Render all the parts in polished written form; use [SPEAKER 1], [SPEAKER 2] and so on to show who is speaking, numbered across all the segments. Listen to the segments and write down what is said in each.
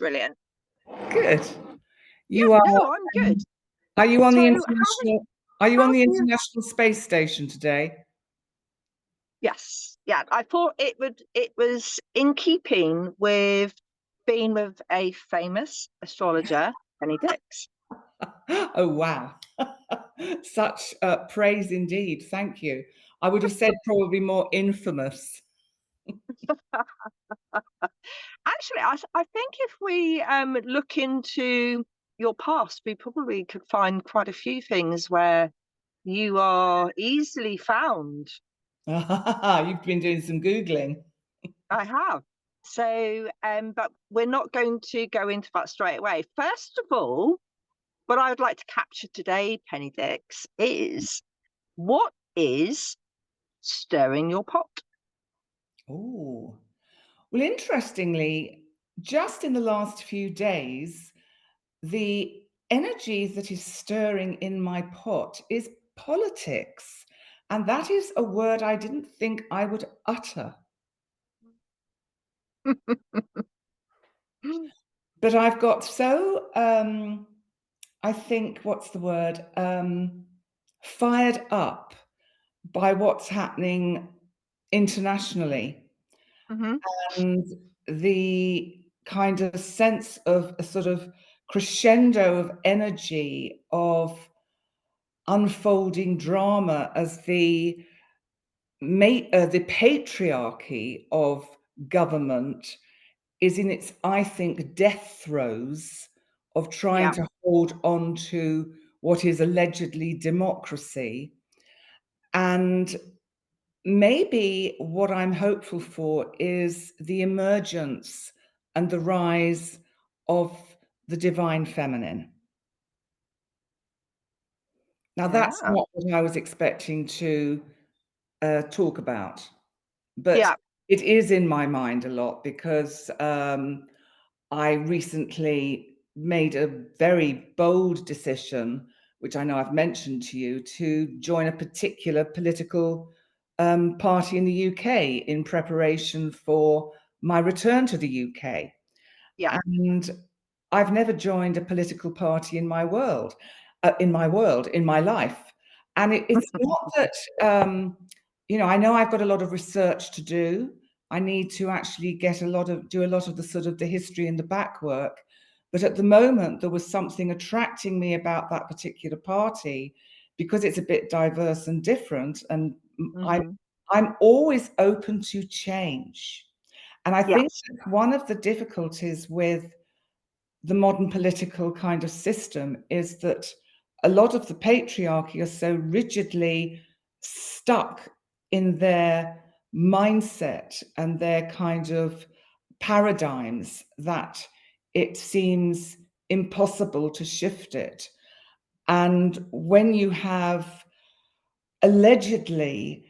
[SPEAKER 1] brilliant.
[SPEAKER 2] Good.
[SPEAKER 1] Yeah,
[SPEAKER 2] You are.
[SPEAKER 1] no, I'm good.
[SPEAKER 2] Are you on
[SPEAKER 1] So
[SPEAKER 2] the
[SPEAKER 1] how
[SPEAKER 2] international? Are you on
[SPEAKER 1] have
[SPEAKER 2] the
[SPEAKER 1] you?
[SPEAKER 2] International Space Station today?
[SPEAKER 1] Yes, yeah. I thought it was in keeping with being with a famous astrologer, Penny Dix.
[SPEAKER 2] Oh wow! Such praise indeed. Thank you. I would have said probably more infamous.
[SPEAKER 1] Actually, I think if we look into your past, we probably could find quite a few things where you are easily found.
[SPEAKER 2] You've been doing some Googling.
[SPEAKER 1] I have. So, but we're not going to go into that straight away. First of all, what I would like to capture today, Penny Dix, is what is stirring your pot?
[SPEAKER 2] Oh, well, interestingly, just in the last few days, the energy that is stirring in my pot is politics. And that is a word I didn't think I would utter. But I've got so, I think, what's the word? Fired up by what's happening internationally
[SPEAKER 1] Hmm.
[SPEAKER 2] and the kind of sense of a sort of crescendo of energy of unfolding drama as the patriarchy of government is in its, I think, death throes of trying
[SPEAKER 1] Yeah,
[SPEAKER 2] to hold on to what is allegedly democracy. And maybe what I'm hopeful for is the emergence and the rise of the divine feminine. Now, that's
[SPEAKER 1] yeah,
[SPEAKER 2] not what I was expecting to talk about, but
[SPEAKER 1] yeah,
[SPEAKER 2] it is in my mind a lot because I recently made a very bold decision, which I know I've mentioned to you, to join a particular political party in the UK in preparation for my return to the UK.
[SPEAKER 1] yeah.
[SPEAKER 2] And I've never joined a political party in my world, in my life. And it's not that, I know I've got a lot of research to do. I need to actually do a lot of the sort of the history and the back work. But at the moment, there was something attracting me about that particular party because it's a bit diverse and different. And I'm,
[SPEAKER 1] Hmm.
[SPEAKER 2] I'm always open to change. And I think
[SPEAKER 1] Yes.
[SPEAKER 2] one of the difficulties with the modern political kind of system is that a lot of the patriarchy are so rigidly stuck in their mindset and their kind of paradigms that it seems impossible to shift it. And when you have allegedly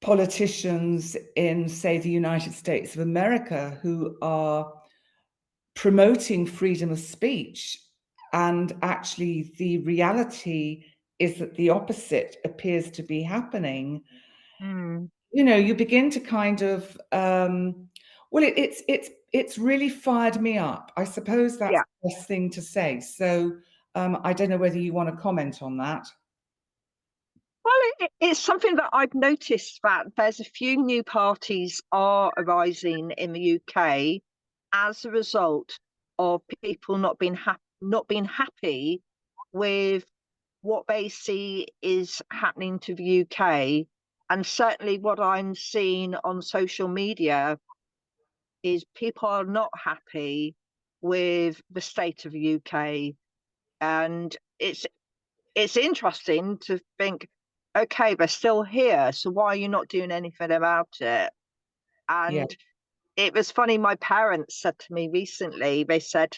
[SPEAKER 2] politicians in, say, the United States of America who are promoting freedom of speech. And actually, the reality is that the opposite appears to be happening.
[SPEAKER 1] Mm.
[SPEAKER 2] You begin to kind of, well, it's really fired me up. I suppose that's
[SPEAKER 1] Yeah.
[SPEAKER 2] the best thing to say. So I don't know whether you want to comment on that.
[SPEAKER 1] Well, it's something that I've noticed that there's a few new parties are arising in the UK as a result of people not being happy with what they see is happening to the UK. And certainly what I'm seeing on social media is people are not happy with the state of the UK. And it's interesting to think, okay, they're still here, so why are you not doing anything about it?
[SPEAKER 2] Yeah.
[SPEAKER 1] And it was funny, my parents said to me recently, they said,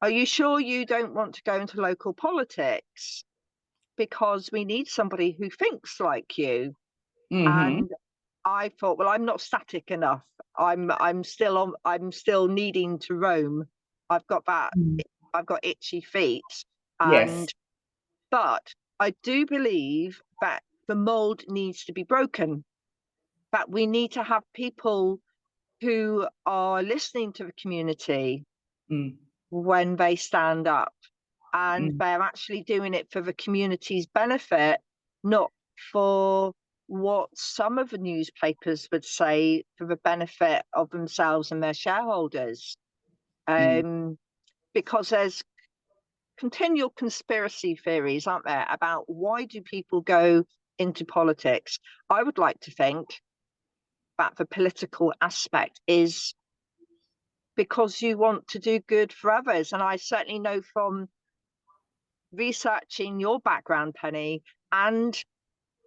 [SPEAKER 1] are you sure you don't want to go into local politics? Because we need somebody who thinks like you.
[SPEAKER 2] Hmm.
[SPEAKER 1] And I thought, well, I'm not static enough. I'm still needing to roam. I've got that I've got itchy feet.
[SPEAKER 2] Yes.
[SPEAKER 1] And but I do believe that the mold needs to be broken, that we need to have people who are listening to the community,
[SPEAKER 2] mm,
[SPEAKER 1] when they stand up, and
[SPEAKER 2] mm,
[SPEAKER 1] they're actually doing it for the community's benefit, not for what some of the newspapers would say for the benefit of themselves and their shareholders.
[SPEAKER 2] mm.
[SPEAKER 1] Because there's continual conspiracy theories, aren't there, about why do people go into politics? I would like to think that the political aspect is because you want to do good for others. And I certainly know from researching your background, Penny, and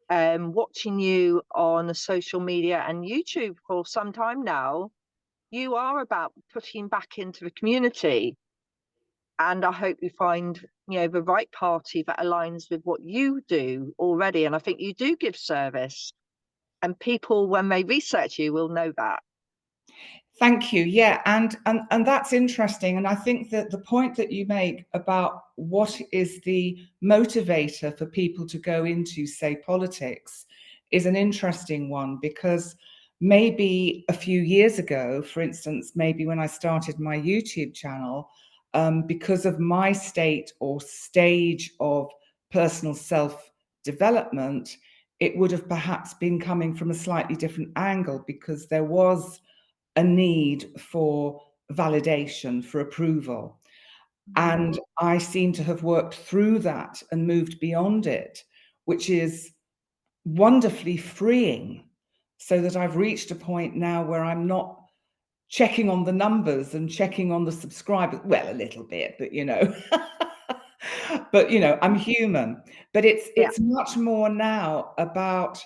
[SPEAKER 1] watching you on social media and YouTube for some time now, you are about putting back into the community. And I hope you find, the right party that aligns with what you do already. And I think you do give service, and people, when they research you, will know that.
[SPEAKER 2] Thank you. Yeah, and that's interesting. And I think that the point that you make about what is the motivator for people to go into, say, politics, is an interesting one, because maybe a few years ago, for instance, maybe when I started my YouTube channel, because of my state or stage of personal self-development, it would have perhaps been coming from a slightly different angle, because there was a need for validation, for approval.
[SPEAKER 1] Mhm.
[SPEAKER 2] And I seem to have worked through that and moved beyond it, which is wonderfully freeing, so that I've reached a point now where I'm not checking on the numbers and checking on the subscribers. Well, a little bit, but but I'm human. But it's
[SPEAKER 1] Yeah.
[SPEAKER 2] it's much more now about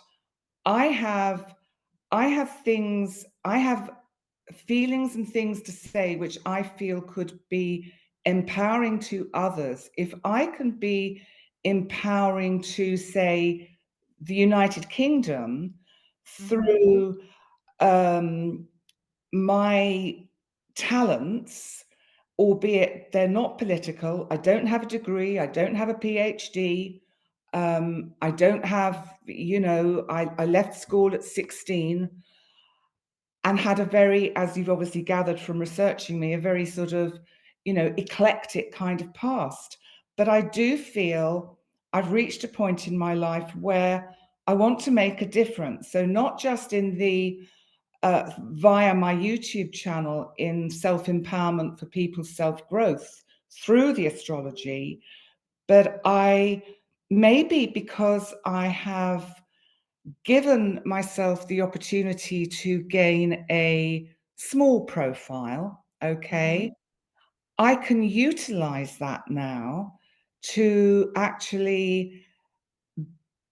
[SPEAKER 2] I have I have feelings and things to say which I feel could be empowering to others. If I can be empowering to, say, the United Kingdom
[SPEAKER 1] Hmm.
[SPEAKER 2] through my talents, albeit they're not political. I don't have a degree, I don't have a PhD. I don't have, I left school at 16 and had a very, as you've obviously gathered from researching me, a very sort of, eclectic kind of past. But I do feel I've reached a point in my life where I want to make a difference. So not just in the via my YouTube channel in self-empowerment for people's self-growth through the astrology, but I maybe because I have given myself the opportunity to gain a small profile,
[SPEAKER 1] Hmm.
[SPEAKER 2] okay, I can utilize that now to actually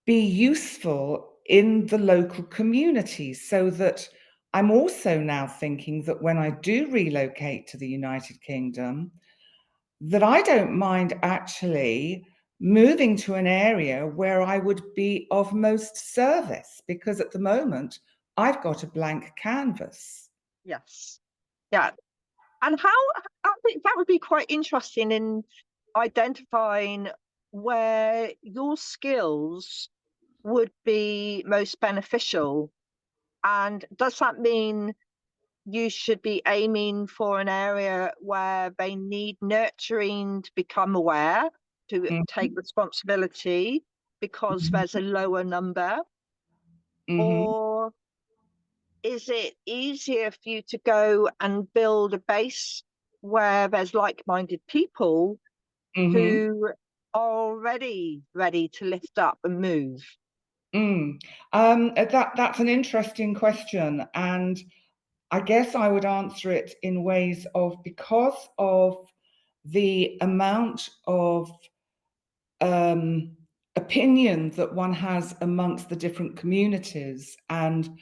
[SPEAKER 2] be useful in the local communities, so that I'm also now thinking that when I do relocate to the United Kingdom, that I don't mind actually moving to an area where I would be of most service, because at the moment I've got a blank canvas.
[SPEAKER 1] Yes. Yeah. And how, I think that would be quite interesting in identifying where your skills would be most beneficial. And does that mean you should be aiming for an area where they need nurturing to become aware, to take
[SPEAKER 2] Mhm,
[SPEAKER 1] responsibility because there's a
[SPEAKER 2] mhm,
[SPEAKER 1] lower number?
[SPEAKER 2] mhm,
[SPEAKER 1] Or is it easier for you to go and build a base where there's like-minded people
[SPEAKER 2] mhm,
[SPEAKER 1] who are already ready to lift up and move?
[SPEAKER 2] mm. That's an interesting question, and I guess I would answer it in ways of, because of the amount of um, opinion that one has amongst the different communities, and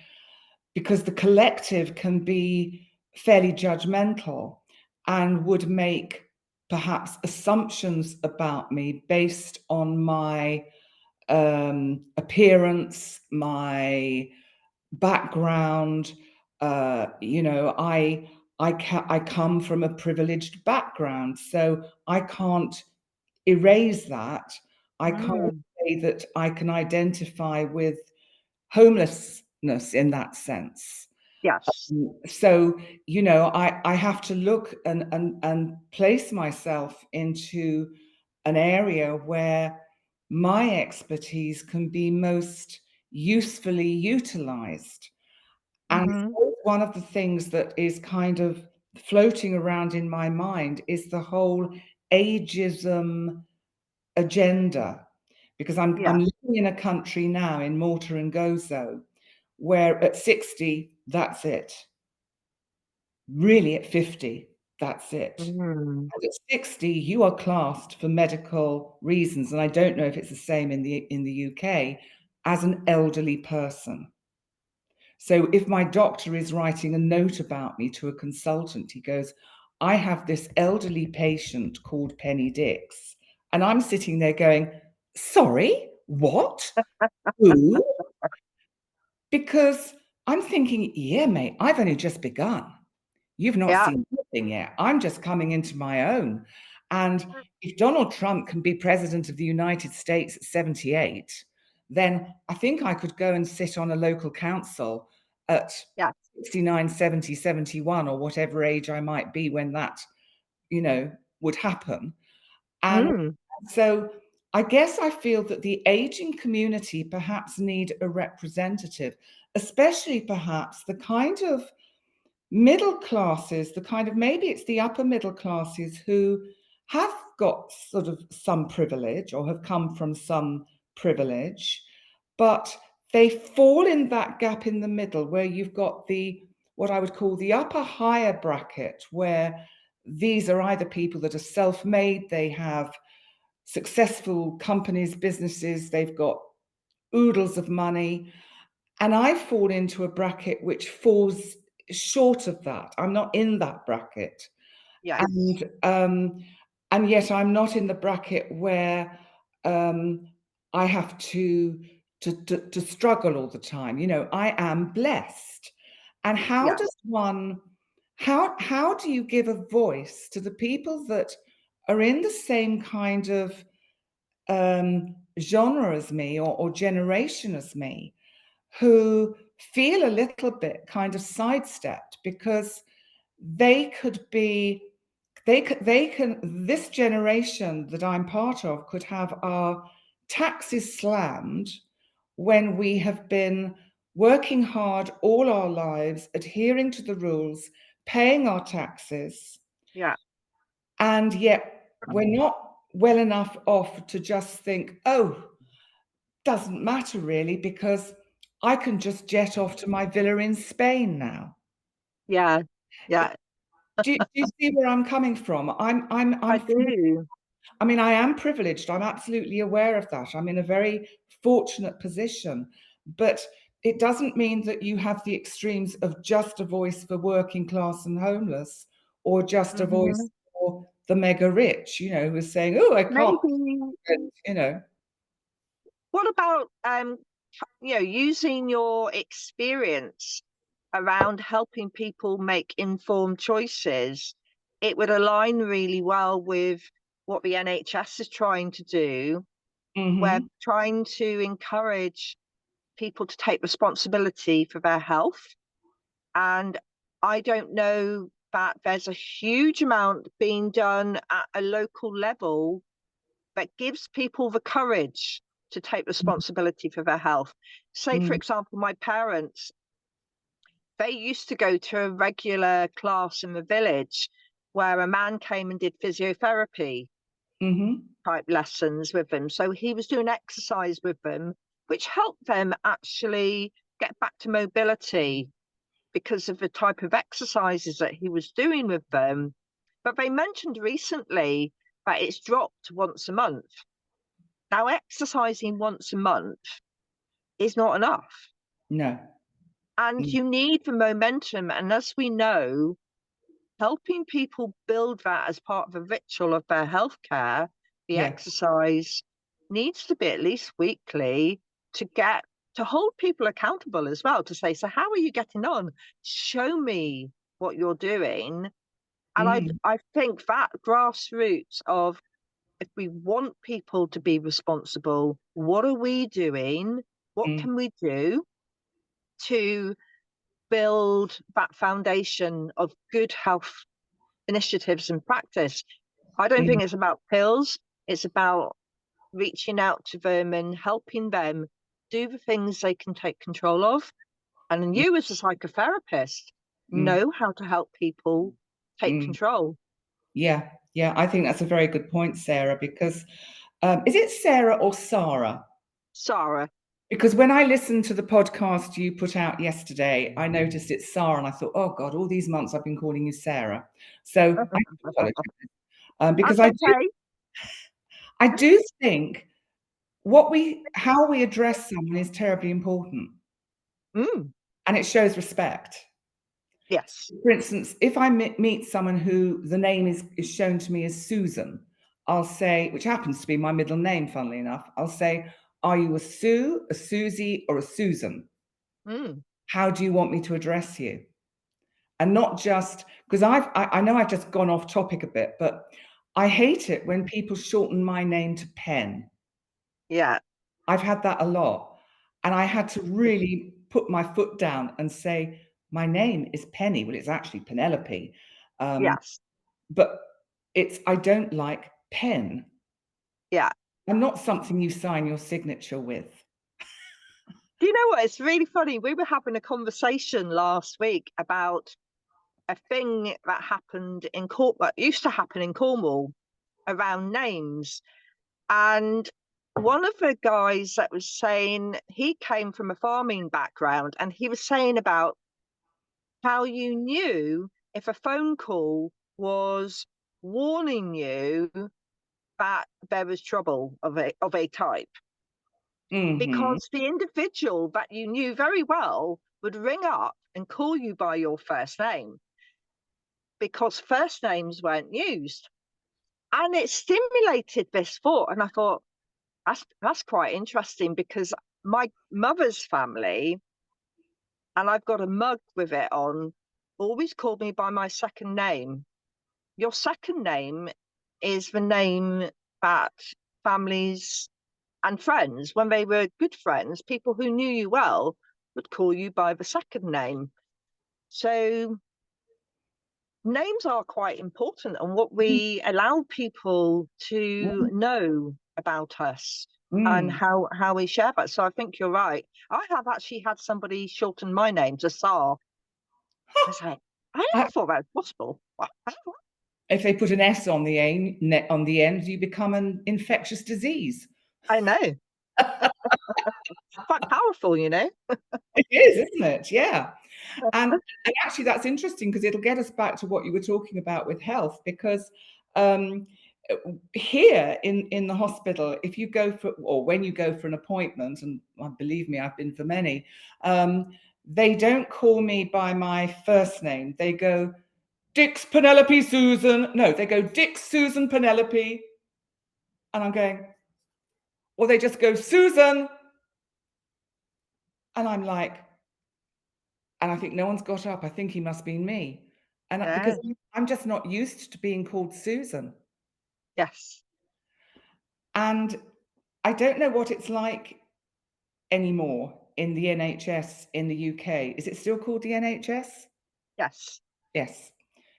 [SPEAKER 2] because the collective can be fairly judgmental and would make perhaps assumptions about me based on my appearance, my background. I come from a privileged background, so I can't erase that. I can't
[SPEAKER 1] Mm,
[SPEAKER 2] say that I can identify with homelessness in that sense.
[SPEAKER 1] Yes.
[SPEAKER 2] So, I have to look and place myself into an area where my expertise can be most usefully utilized. And
[SPEAKER 1] Hmm.
[SPEAKER 2] so one of the things that is kind of floating around in my mind is the whole ageism agenda, because
[SPEAKER 1] Yeah.
[SPEAKER 2] I'm living in a country now in Malta and Gozo where at 60, that's it. Really, at 50, that's it.
[SPEAKER 1] Mm.
[SPEAKER 2] And at 60, you are classed for medical reasons, and I don't know if it's the same in the UK, as an elderly person. So if my doctor is writing a note about me to a consultant, he goes, I have this elderly patient called Penny Dix. And I'm sitting there going, sorry, what? Who? Because I'm thinking, yeah, mate, I've only just begun. You've not
[SPEAKER 1] Yeah.
[SPEAKER 2] seen anything yet. I'm just coming into my own. And if Donald Trump can be president of the United States at 78, then I think I could go and sit on a local council at
[SPEAKER 1] Yeah.
[SPEAKER 2] 69, 70, 71, or whatever age I might be when that, would happen. And
[SPEAKER 1] Mm.
[SPEAKER 2] so I guess I feel that the aging community perhaps need a representative, especially perhaps the kind of middle classes, the kind of, maybe it's the upper middle classes who have got sort of some privilege or have come from some privilege, but they fall in that gap in the middle where you've got what I would call the upper higher bracket, where these are either people that are self-made, they have successful companies, businesses, they've got oodles of money, and I fall into a bracket which falls short of that. I'm not in that bracket.
[SPEAKER 1] Yes.
[SPEAKER 2] And yet I'm not in the bracket where I have to struggle all the time. I am blessed. And how
[SPEAKER 1] Yes.
[SPEAKER 2] does one how do you give a voice to the people that are in the same kind of genre as me, or generation as me, who feel a little bit kind of sidestepped because they could be they can this generation that I'm part of could have our taxes slammed when we have been working hard all our lives, adhering to the rules, paying our taxes,
[SPEAKER 1] Yeah.
[SPEAKER 2] and yet we're not well enough off to just think, oh, doesn't matter really, because I can just jet off to my villa in Spain now.
[SPEAKER 1] Yeah. Yeah.
[SPEAKER 2] Do you see where I'm coming from?
[SPEAKER 1] I
[SPEAKER 2] I'm
[SPEAKER 1] do.
[SPEAKER 2] I mean, I am privileged. I'm absolutely aware of that. I'm in a very fortunate position, but it doesn't mean that you have the extremes of just a voice for working class and homeless, or just a
[SPEAKER 1] Hmm.
[SPEAKER 2] voice for the mega rich, who are saying, "Oh, I can't,"
[SPEAKER 1] Maybe.
[SPEAKER 2] you know.
[SPEAKER 1] What about using your experience around helping people make informed choices? It would align really well with what the NHS is trying to do. We're
[SPEAKER 2] Mhm.
[SPEAKER 1] trying to encourage people to take responsibility for their health. And I don't know that there's a huge amount being done at a local level that gives people the courage to take responsibility for their health. Say, for
[SPEAKER 2] Mm.
[SPEAKER 1] example, my parents, they used to go to a regular class in the village where a man came and did physiotherapy
[SPEAKER 2] Mhm.
[SPEAKER 1] type lessons with them. So he was doing exercise with them, which helped them actually get back to mobility because of the type of exercises that he was doing with them. But they mentioned recently that it's dropped once a month. Now, exercising once a month is not enough.
[SPEAKER 2] No.
[SPEAKER 1] And
[SPEAKER 2] Mm.
[SPEAKER 1] you need the momentum. And as we know, helping people build that as part of a ritual of their healthcare, the
[SPEAKER 2] Yeah.
[SPEAKER 1] exercise needs to be at least weekly to get to hold people accountable as well, to say, so how are you getting on? Show me what you're doing. And
[SPEAKER 2] Mm.
[SPEAKER 1] I think that grassroots of, if we want people to be responsible, what are we doing? What
[SPEAKER 2] Mm.
[SPEAKER 1] can we do to build that foundation of good health initiatives and practice. I don't think it's about pills. It's about reaching out to them and helping them do the things they can take control of. And you, as a psychotherapist,
[SPEAKER 2] mm,
[SPEAKER 1] know how to help people take
[SPEAKER 2] mm.
[SPEAKER 1] control.
[SPEAKER 2] Yeah, yeah, I think that's a very good point, Sarah, because is it Sarah or Sarah?
[SPEAKER 1] Sarah.
[SPEAKER 2] Because when I listened to the podcast you put out yesterday, I noticed it's Sarah, and I thought, oh God, all these months I've been calling you Sarah. So I apologize, because
[SPEAKER 1] That's okay.
[SPEAKER 2] I do think how we address someone is terribly important,
[SPEAKER 1] Mm,
[SPEAKER 2] and it shows respect.
[SPEAKER 1] yes.
[SPEAKER 2] For instance, if I meet someone who the name is shown to me as Susan, I'll say, which happens to be my middle name, funnily enough, I'll say, are you a Sue, a Susie, or a Susan?
[SPEAKER 1] Mm,
[SPEAKER 2] How do you want me to address you? And not just because I know I've just gone off topic a bit, but I hate it when people shorten my name to Pen.
[SPEAKER 1] yeah.
[SPEAKER 2] I've had that a lot. And I had to really put my foot down and say, my name is Penny. Well, it's actually Penelope.
[SPEAKER 1] Yes.
[SPEAKER 2] But I don't like pen.
[SPEAKER 1] Yeah.
[SPEAKER 2] I'm not something you sign your signature with.
[SPEAKER 1] Do you know what? It's really funny. We were having a conversation last week about a thing that happened in Cornwall, used to happen in Cornwall around names. And one of the guys that was saying he came from a farming background, and he was saying about how you knew if a phone call was warning you that there was trouble of a type,
[SPEAKER 2] Mhm.
[SPEAKER 1] because the individual that you knew very well would ring up and call you by your first name because first names weren't used. And it stimulated this thought. And I thought, that's quite interesting, because my mother's family, and I've got a mug with it on, always called me by my second name. Your second name is the name that families and friends, when they were good friends, people who knew you well, would call you by the second name. So names are quite important, and what we allow people to
[SPEAKER 2] Mm,
[SPEAKER 1] know about us and
[SPEAKER 2] mm.
[SPEAKER 1] how we share that. So I think you're right. I have actually had somebody shorten my name to Sar. I was like, I
[SPEAKER 2] I
[SPEAKER 1] never thought that was possible.
[SPEAKER 2] If they put an S on the end, you become an infectious disease.
[SPEAKER 1] I know. Quite powerful, you know.
[SPEAKER 2] It is, isn't it? Yeah. And actually that's interesting because it'll get us back to what you were talking about with health, because um, here in the hospital, if you go for, or when you go for an appointment, and believe me, I've been for many, they don't call me by my first name. They go, Dix, Penelope, Susan. No, they go, Dix, Susan, Penelope. And I'm going, or they just go, Susan. And I'm like, and I think no one's got up. I think he must be me. And because
[SPEAKER 1] Yeah.
[SPEAKER 2] I'm just not used to being called Susan.
[SPEAKER 1] Yes.
[SPEAKER 2] And I don't know what it's like anymore in the NHS in the UK. Is it still called the NHS?
[SPEAKER 1] Yes.
[SPEAKER 2] Yes.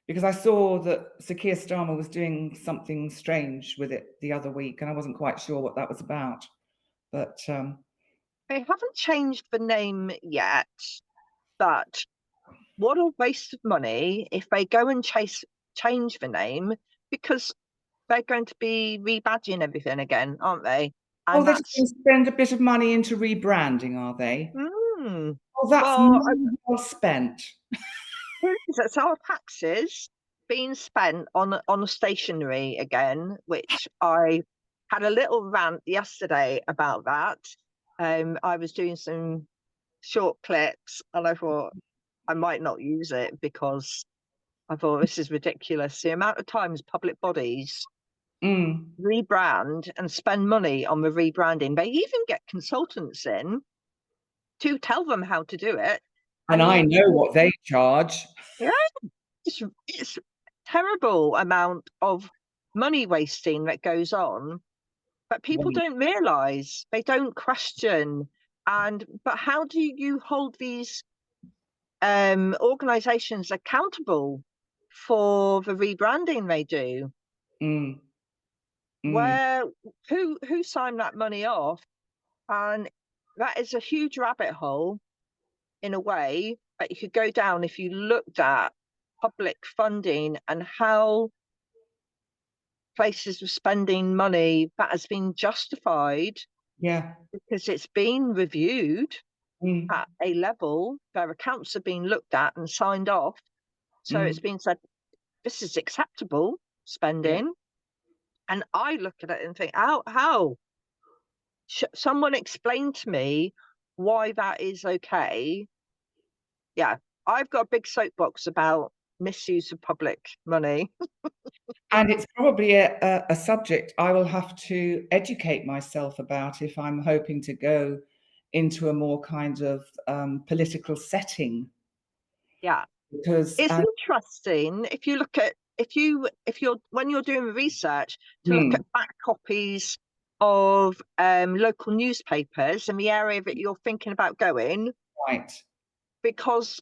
[SPEAKER 2] Because I saw that Sir Keir Starmer was doing something strange with it the other week, and I wasn't quite sure what that was about. But
[SPEAKER 1] They haven't changed the name yet, but what a waste of money if they go and change the name, because they're going to be rebadging everything again, aren't they?
[SPEAKER 2] oh,
[SPEAKER 1] And
[SPEAKER 2] they're just
[SPEAKER 1] that's
[SPEAKER 2] going to spend a bit of money into rebranding, are they?
[SPEAKER 1] mm,
[SPEAKER 2] Oh, that's
[SPEAKER 1] well,
[SPEAKER 2] money well spent.
[SPEAKER 1] it's our taxes being spent on stationery again, which I had a little rant yesterday about that. I was doing some short clips, and I thought I might not use it because I thought this is ridiculous. The amount of times public bodies
[SPEAKER 2] Mm.
[SPEAKER 1] rebrand and spend money on the rebranding. They even get consultants in to tell them how to do it.
[SPEAKER 2] And I
[SPEAKER 1] And
[SPEAKER 2] know what they charge.
[SPEAKER 1] yeah, it's terrible amount of money wasting that goes on, but people
[SPEAKER 2] Well,
[SPEAKER 1] don't realize, they don't question. And but how do you hold these organizations accountable for the rebranding they do.
[SPEAKER 2] Mm. Mm.
[SPEAKER 1] Where who signed that money off? And that is a huge rabbit hole in a way that you could go down if you looked at public funding and how places were spending money that has been justified
[SPEAKER 2] Yeah.
[SPEAKER 1] because it's been reviewed
[SPEAKER 2] Mm.
[SPEAKER 1] at a level, their accounts have been looked at and signed off. So it's
[SPEAKER 2] Mm.
[SPEAKER 1] been said, this is acceptable
[SPEAKER 2] Yeah.
[SPEAKER 1] spending. And I look at it and think, how? Someone explain to me why that is okay. Yeah, I've got a big soapbox about misuse of public money.
[SPEAKER 2] And it's probably a subject I will have to educate myself about if I'm hoping to go into a more kind of political setting.
[SPEAKER 1] Yeah,
[SPEAKER 2] Because,
[SPEAKER 1] it's interesting if you look at if you're when you're doing research to look
[SPEAKER 2] mm,
[SPEAKER 1] at back copies of local newspapers in the area that you're thinking about going,
[SPEAKER 2] right.
[SPEAKER 1] because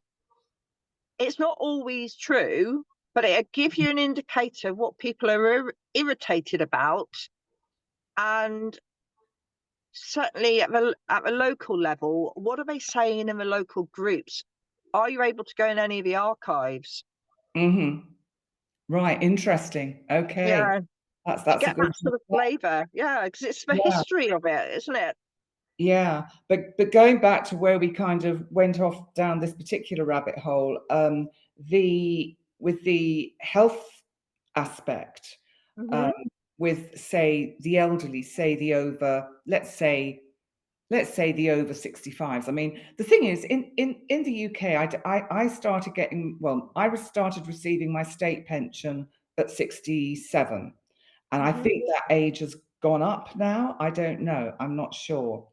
[SPEAKER 1] it's not always true, but it'll give you an indicator of what people are irritated about. And certainly at the local level, what are they saying in the local groups? Are you able to go in any of the archives?
[SPEAKER 2] Hmm. Right. Interesting. Okay.
[SPEAKER 1] Yeah, to
[SPEAKER 2] That's a
[SPEAKER 1] get
[SPEAKER 2] good
[SPEAKER 1] that sort of flavour. Yeah, because it's the
[SPEAKER 2] yeah.
[SPEAKER 1] history of it, isn't it?
[SPEAKER 2] Yeah, but going back to where we kind of went off down this particular rabbit hole, the with the health aspect,
[SPEAKER 1] Hmm.
[SPEAKER 2] um, with say the elderly, say the over, let's say the over 65s. I mean, the thing is, in the UK, I started getting, well, started receiving my state pension at 67, and I
[SPEAKER 1] Hmm.
[SPEAKER 2] think that age has gone up now. I don't know. I'm not sure.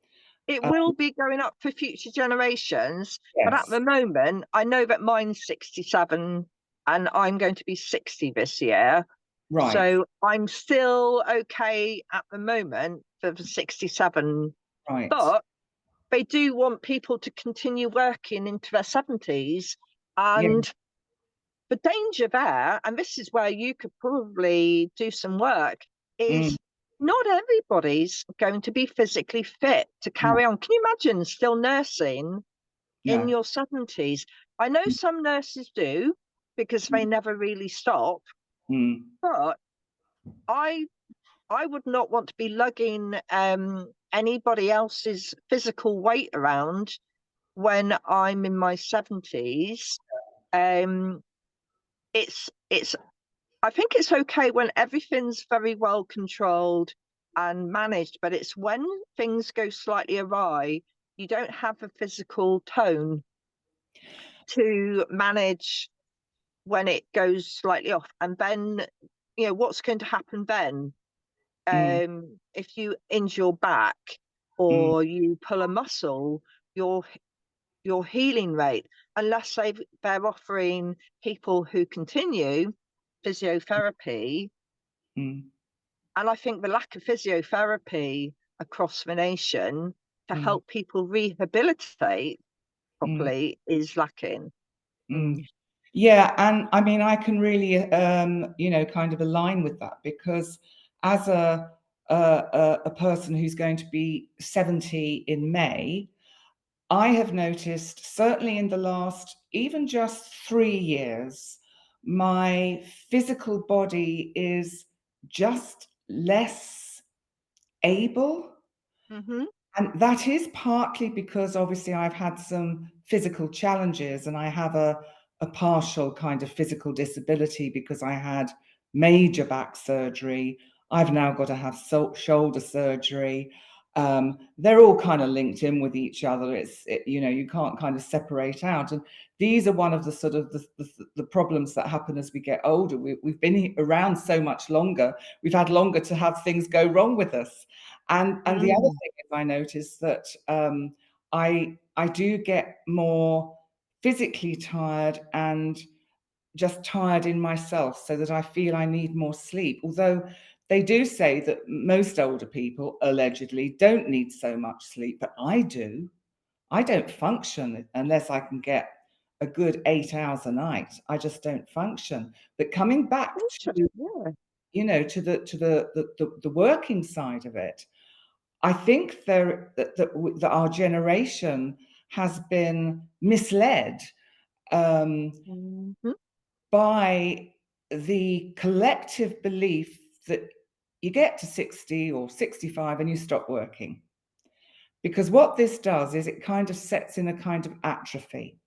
[SPEAKER 1] It
[SPEAKER 2] Um,
[SPEAKER 1] will be going up for future generations, but at
[SPEAKER 2] yes,
[SPEAKER 1] the moment, I know that mine's 67 and I'm going to be 60 this year.
[SPEAKER 2] right,
[SPEAKER 1] So I'm still okay at the moment for the 67,
[SPEAKER 2] right.
[SPEAKER 1] but they do want people to continue working into their 70s.
[SPEAKER 2] Yeah,
[SPEAKER 1] And the danger there, and this is where you could probably do some work,
[SPEAKER 2] mm,
[SPEAKER 1] is not everybody's going to be physically fit to
[SPEAKER 2] no,
[SPEAKER 1] carry on. Can you imagine still nursing in
[SPEAKER 2] no,
[SPEAKER 1] your 70s? I know
[SPEAKER 2] mm,
[SPEAKER 1] some nurses do because they never really stop,
[SPEAKER 2] mm,
[SPEAKER 1] but I I would not want to be lugging anybody else's physical weight around when I'm in my 70s. Um, it's I think it's okay when everything's very well controlled and managed, but it's when things go slightly awry, you don't have a physical tone to manage when it goes slightly off. And then, what's going to happen then?
[SPEAKER 2] mm,
[SPEAKER 1] If you injure your back
[SPEAKER 2] mm,
[SPEAKER 1] or you pull a muscle, your your healing rate, unless they're offering people who continue physiotherapy.
[SPEAKER 2] mm,
[SPEAKER 1] And I think the lack of physiotherapy across the nation to
[SPEAKER 2] mm,
[SPEAKER 1] help people rehabilitate
[SPEAKER 2] mm,
[SPEAKER 1] properly is lacking.
[SPEAKER 2] mm.
[SPEAKER 1] Mm.
[SPEAKER 2] Yeah, and I mean, I can really, kind of align with that because as a person who's going to be 70 in May, I have noticed, certainly in the last even just 3 years, my physical body is just less able.
[SPEAKER 1] Hmm.
[SPEAKER 2] And that is partly because obviously I've had some physical challenges and I have a partial kind of physical disability because I had major back surgery. I've now got to have shoulder surgery. They're all kind of linked in with each other. You can't kind of separate out. And these are one of the sort of the problems that happen as we get older. We've been around so much longer. We've had longer to have things go wrong with us. And the other
[SPEAKER 1] Mm.
[SPEAKER 2] thing is I notice that I do get more physically tired and just tired in myself so that I feel I need more sleep. Although they do say that most older people allegedly don't need so much sleep, but I do. I don't function unless I can get a good 8 hours a night. I just don't function. But coming back to,
[SPEAKER 1] Yeah.
[SPEAKER 2] you know, to the working side of it, I think that our generation has been misled
[SPEAKER 1] Mhm.
[SPEAKER 2] by the collective belief that you get to 60 or 65 and you stop working. Because what this does is it kind of sets in a kind of atrophy.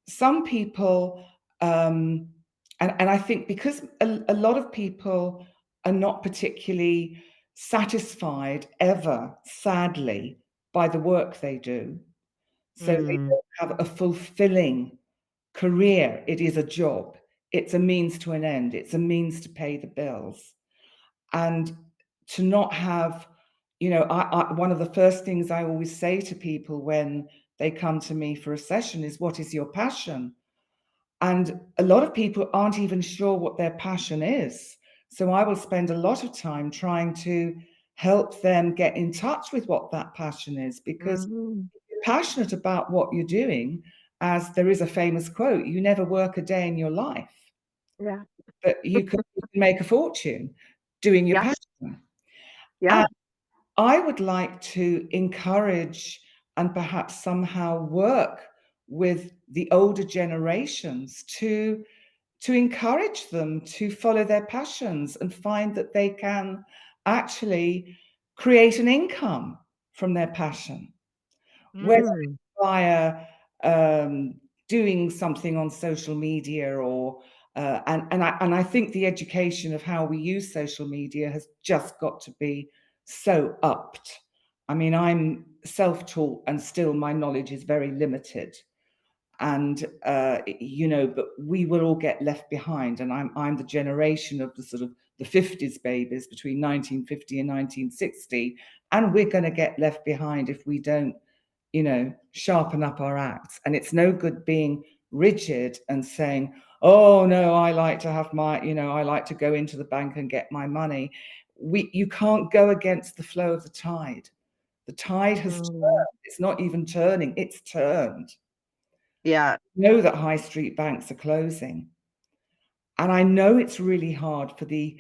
[SPEAKER 2] Some people, and I think because a lot of people are not particularly satisfied ever, sadly, by the work they do. So they
[SPEAKER 1] Mm.
[SPEAKER 2] don't have a fulfilling career. It is a job. It's a means to an end. It's a means to pay the bills. And to not have, you know, one of the first things I always say to people when they come to me for a session is, what is your passion? And a lot of people aren't even sure what their passion is. So I will spend a lot of time trying to help them get in touch with what that passion is, because
[SPEAKER 1] Mhm.
[SPEAKER 2] if you're passionate about what you're doing, as there is a famous quote, you never work a day in your life,
[SPEAKER 1] Yeah.
[SPEAKER 2] but you can make a fortune doing your
[SPEAKER 1] Yes.
[SPEAKER 2] passion.
[SPEAKER 1] Yeah.
[SPEAKER 2] And I would like to encourage and perhaps somehow work with the older generations to encourage them to follow their passions and find that they can actually create an income from their passion, whether
[SPEAKER 1] Mm.
[SPEAKER 2] it's via doing something on social media or and I think the education of how we use social media has just got to be so upped. I mean, I'm self-taught and still my knowledge is very limited. And you know, but we will all get left behind. And I'm the generation of the sort of the 50s babies between 1950 and 1960, and we're going to get left behind if we don't, you know, sharpen up our acts. And it's no good being rigid and saying, oh no, I like to have my, you know, I like to go into the bank and get my money. You can't go against the flow of the tide. The tide has
[SPEAKER 1] Mm.
[SPEAKER 2] turned. It's not even turning, it's turned.
[SPEAKER 1] Yeah.
[SPEAKER 2] Know that high street banks are closing. And I know it's really hard for the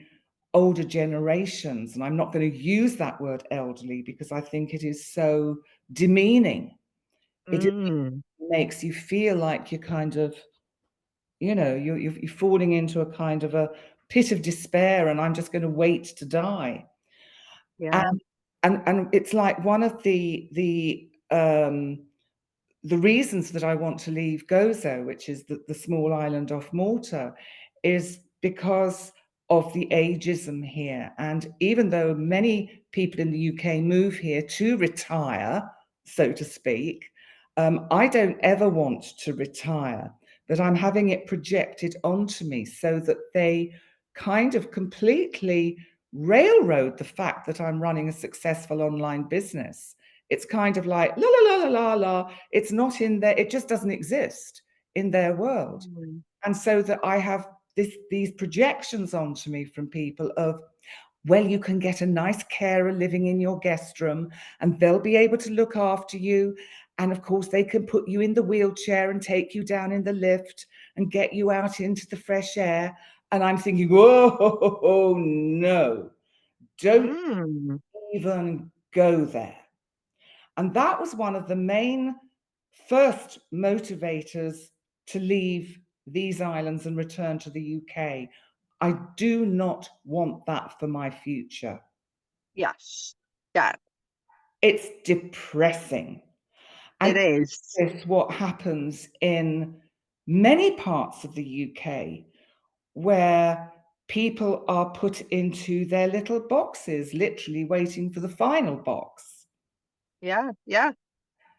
[SPEAKER 2] older generations. And I'm not going to use that word elderly because I think it is so demeaning. It
[SPEAKER 1] Mm.
[SPEAKER 2] makes you feel like you're kind of, you know, you're falling into a kind of a pit of despair and I'm just going to wait to die.
[SPEAKER 1] Yeah.
[SPEAKER 2] And and it's like one of the reasons that I want to leave Gozo, which is the small island off Malta, is because of the ageism here. And even though many people in the UK move here to retire, so to speak, I don't ever want to retire, but I'm having it projected onto me so that they kind of completely railroad the fact that I'm running a successful online business. It's kind of like la la la la la la. It's not in there. It just doesn't exist in their world.
[SPEAKER 1] Mm.
[SPEAKER 2] And so that I have these projections onto me from people of, well, you can get a nice carer living in your guest room and they'll be able to look after you. And of course, they can put you in the wheelchair and take you down in the lift and get you out into the fresh air. And I'm thinking, oh, no, don't
[SPEAKER 1] Mm.
[SPEAKER 2] even go there. And that was one of the main first motivators to leave these islands and return to the UK. I do not want that for my future.
[SPEAKER 1] Yes. Yeah.
[SPEAKER 2] It's depressing.
[SPEAKER 1] It
[SPEAKER 2] And
[SPEAKER 1] is.
[SPEAKER 2] it's what happens in many parts of the UK where people are put into their little boxes, literally waiting for the final box.
[SPEAKER 1] Yeah. Yeah.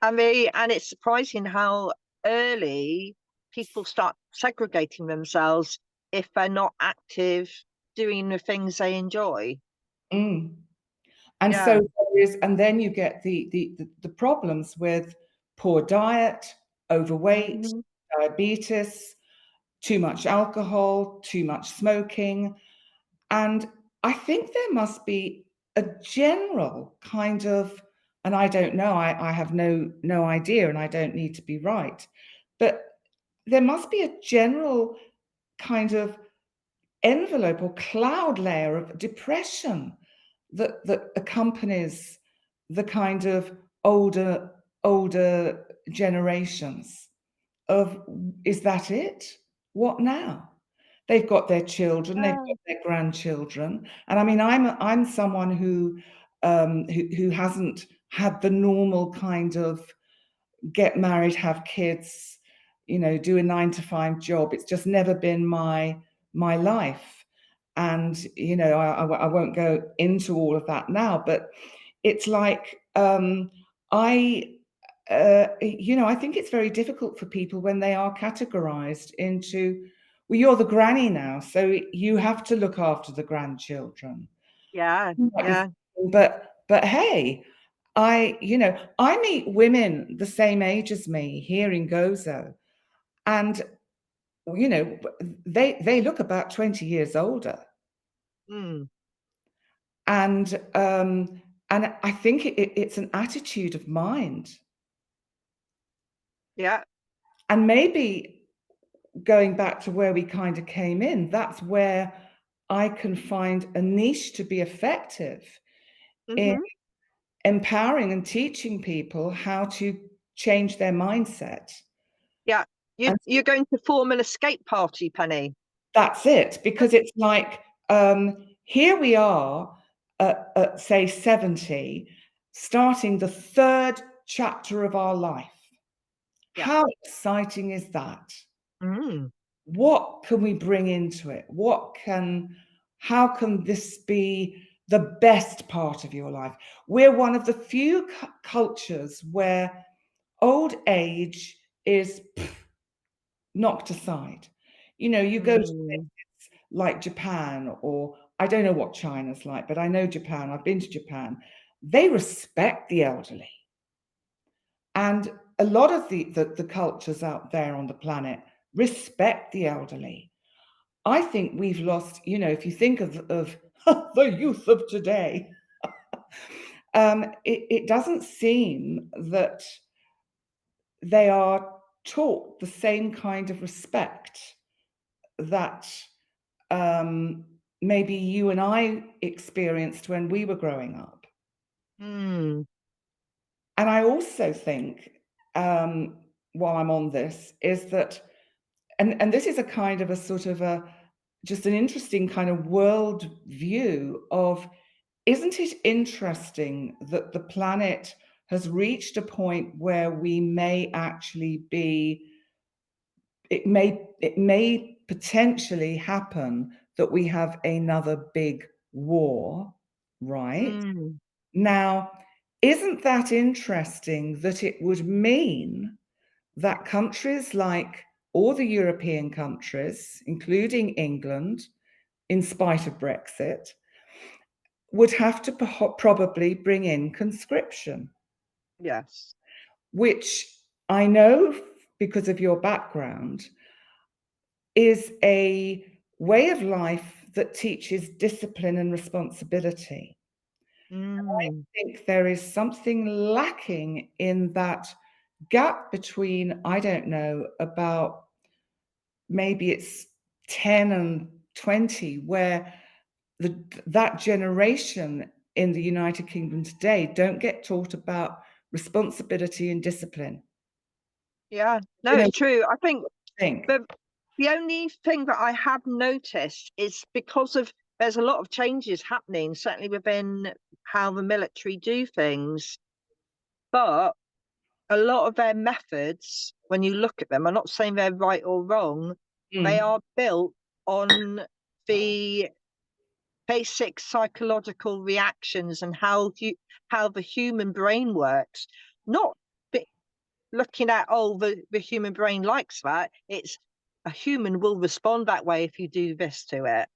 [SPEAKER 1] I mean, and it's surprising how early people start segregating themselves if they're not active doing the things they enjoy.
[SPEAKER 2] Mm. And
[SPEAKER 1] Yeah.
[SPEAKER 2] so there is, and then you get the problems with poor diet, overweight,
[SPEAKER 1] Hmm.
[SPEAKER 2] diabetes, too much alcohol, too much smoking. And I think there must be a general kind of, and I don't know, I have no idea, and I don't need to be right, but there must be a general kind of envelope or cloud layer of depression that accompanies the kind of older generations of, is that it? What now? They've got their children, they've
[SPEAKER 1] Yeah.
[SPEAKER 2] got their grandchildren, and I mean, I'm someone who hasn't had the normal kind of get married, have kids, you know, do a 9 to 5 job. It's just never been my life. And, you know, I won't go into all of that now, but it's like, I, you know, I think it's very difficult for people when they are categorized into, well, you're the granny now, so you have to look after the grandchildren.
[SPEAKER 1] Yeah.
[SPEAKER 2] You might be
[SPEAKER 1] Yeah.
[SPEAKER 2] thinking, but hey, you know, I meet women the same age as me here in Gozo, and you know, they look about 20 years older.
[SPEAKER 1] Mm.
[SPEAKER 2] And I think it's an attitude of mind.
[SPEAKER 1] Yeah.
[SPEAKER 2] And maybe going back to where we kind of came in, that's where I can find a niche to be effective in
[SPEAKER 1] Hmm.
[SPEAKER 2] empowering and teaching people how to change their mindset.
[SPEAKER 1] Yeah.
[SPEAKER 2] And
[SPEAKER 1] You're going to form an escape party, Penny.
[SPEAKER 2] that's it, because it's like, here we are at say 70, starting the third chapter of our life.
[SPEAKER 1] Yeah.
[SPEAKER 2] How exciting is that?
[SPEAKER 1] Mm.
[SPEAKER 2] What can we bring into it? How can this be the best part of your life? We're one of the few cultures where old age is knocked aside. You know, you go to
[SPEAKER 1] Mm.
[SPEAKER 2] places like Japan, or I don't know what China's like, but I know Japan. I've been to Japan. They respect the elderly. And a lot of the cultures out there on the planet respect the elderly. I think we've lost, you know, if you think of the youth of today, it doesn't seem that they are taught the same kind of respect that um, maybe you and I experienced when we were growing up.
[SPEAKER 1] Mm.
[SPEAKER 2] And I also think, um, while I'm on this, is that, and this is a kind of a sort of a just an interesting kind of world view of, isn't it interesting that the planet has reached a point where we may actually be, it may potentially happen that we have another big war, right?
[SPEAKER 1] Mm.
[SPEAKER 2] Now, isn't that interesting that it would mean that countries like all the European countries, including England, in spite of Brexit, would have to probably bring in conscription,
[SPEAKER 1] Yes.
[SPEAKER 2] which I know, because of your background, is a way of life that teaches discipline and responsibility. I
[SPEAKER 1] Mm.
[SPEAKER 2] think there is something lacking in that gap between, I don't know, about maybe it's 10 and 20, where that generation in the United Kingdom today don't get taught about responsibility and discipline.
[SPEAKER 1] Yeah. No,
[SPEAKER 2] You know,
[SPEAKER 1] it's true. I think
[SPEAKER 2] think.
[SPEAKER 1] the only thing that I have noticed is because of there's a lot of changes happening, certainly within how the military do things, but a lot of their methods, when you look at them, I'm not saying they're right or wrong, they
[SPEAKER 2] Mm,
[SPEAKER 1] are built on the basic psychological reactions and how the human brain works. Not be- Looking at, oh, the human brain likes that. It's a human will respond that way if you do this to it,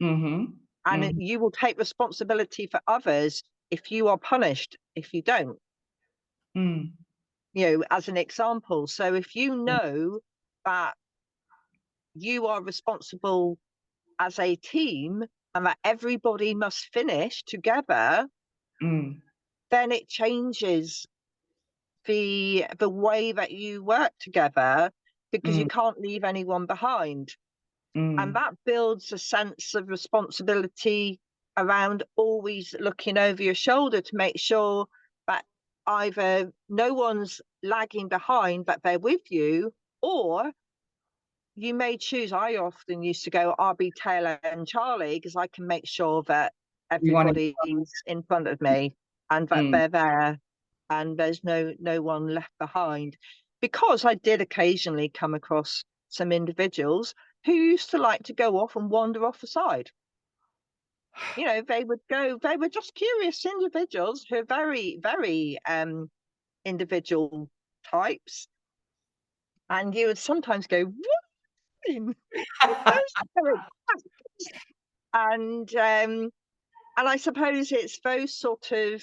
[SPEAKER 2] mhm,
[SPEAKER 1] and
[SPEAKER 2] mhm,
[SPEAKER 1] you will take responsibility for others if you are punished if you don't.
[SPEAKER 2] mm,
[SPEAKER 1] As an example. So if you
[SPEAKER 2] mm,
[SPEAKER 1] know that you are responsible as a team and that everybody must finish together,
[SPEAKER 2] mm,
[SPEAKER 1] then it changes the way that you work together, because you can't leave anyone behind. And that builds a sense of responsibility around always looking over your shoulder to make sure that either no one's lagging behind, but they're with you, or you may choose. I often used to go, I'll be Taylor and Charlie, because I can make sure that
[SPEAKER 2] You want
[SPEAKER 1] everybody's in front of me and that
[SPEAKER 2] to,
[SPEAKER 1] they're there and there's no one left behind. Because I did occasionally come across some individuals who used to like to go off and wander off the side. You know, they were just curious individuals who are very, very individual types. And you would sometimes go, what? And I suppose it's those sort of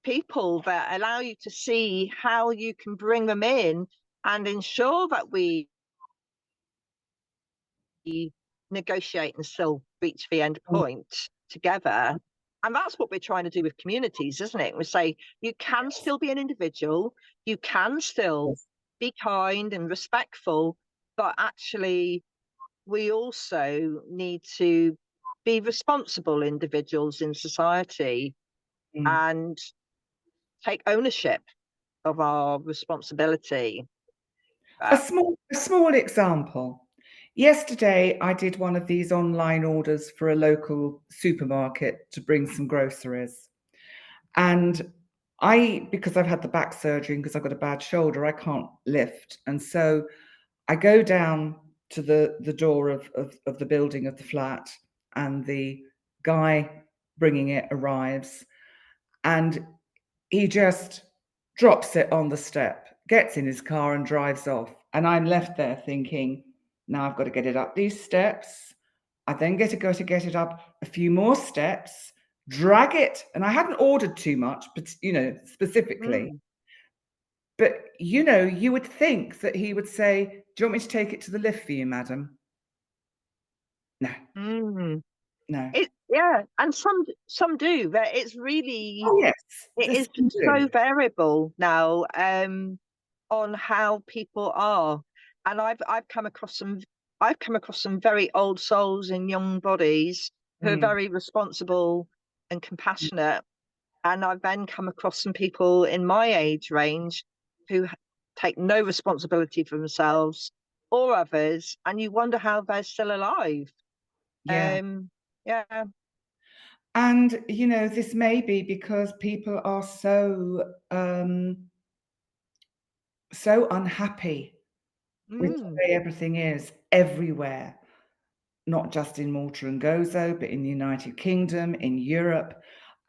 [SPEAKER 1] people that allow you to see how you can bring them in and ensure that we negotiate and still reach the end point together. And that's what we're trying to do with communities, isn't it? We say you can still be an individual, you can still be kind and respectful, but actually we also need to be responsible individuals in society and take ownership of our responsibility.
[SPEAKER 2] A small example. Yesterday, I did one of these online orders for a local supermarket to bring some groceries. And because I've had the back surgery and because I've got a bad shoulder, I can't lift. And so I go down to the door of the building of the flat, and the guy bringing it arrives, and he just drops it on the step, gets in his car and drives off. And I'm left there thinking, now I've got to get it up these steps. I then get to go to get it up a few more steps, drag it. And I hadn't ordered too much, but specifically. But you would think that he would say, do you want me to take it to the lift for you, madam? No, no.
[SPEAKER 1] Yeah, and some do, but it's really,
[SPEAKER 2] Oh, yes,
[SPEAKER 1] it
[SPEAKER 2] this
[SPEAKER 1] is
[SPEAKER 2] can
[SPEAKER 1] so
[SPEAKER 2] do.
[SPEAKER 1] variable now on how people are. And I've come across some very old souls in young bodies who are
[SPEAKER 2] Mm,
[SPEAKER 1] very responsible and compassionate. And I've then come across some people in my age range who take no responsibility for themselves or others, and you wonder how they're still alive.
[SPEAKER 2] yeah.
[SPEAKER 1] Yeah.
[SPEAKER 2] And, this may be because people are so unhappy with the
[SPEAKER 1] Mm.
[SPEAKER 2] way everything is everywhere, not just in Malta and Gozo, but in the United Kingdom, in Europe.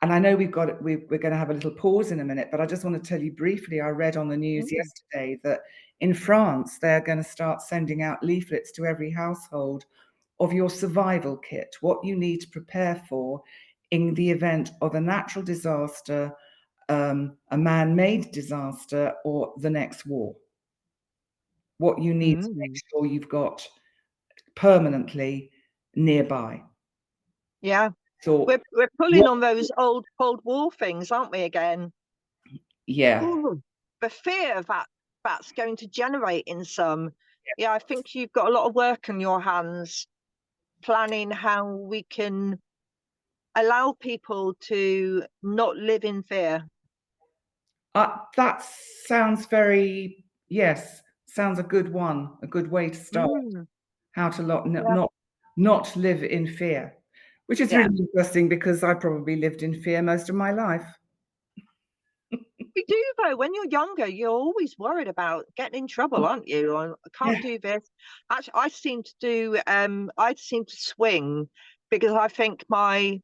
[SPEAKER 2] And I know we're going to have a little pause in a minute, but I just want to tell you briefly, I read on the news
[SPEAKER 1] Mm.
[SPEAKER 2] yesterday that in France, they're going to start sending out leaflets to every household of your survival kit, what you need to prepare for in the event of a natural disaster, a man-made disaster, or the next war. What you need to make
[SPEAKER 1] Mm.
[SPEAKER 2] sure you've got permanently nearby.
[SPEAKER 1] Yeah.
[SPEAKER 2] So,
[SPEAKER 1] We're pulling
[SPEAKER 2] what?
[SPEAKER 1] on those old Cold War things, aren't we, again?
[SPEAKER 2] Yeah,
[SPEAKER 1] Ooh, the fear that's going to generate in some. Yeah, I think you've got a lot of work on your hands planning how we can allow people to not live in fear.
[SPEAKER 2] that sounds sounds a good one, a good way to start.
[SPEAKER 1] Mm.
[SPEAKER 2] How to
[SPEAKER 1] Yeah.
[SPEAKER 2] not live in fear, which is
[SPEAKER 1] Yeah.
[SPEAKER 2] really interesting because I probably lived in fear most of my life.
[SPEAKER 1] We do though. When you're younger, you're always worried about getting in trouble, aren't you? Or I can't
[SPEAKER 2] Yeah.
[SPEAKER 1] do this. Actually, I seem to swing because I think my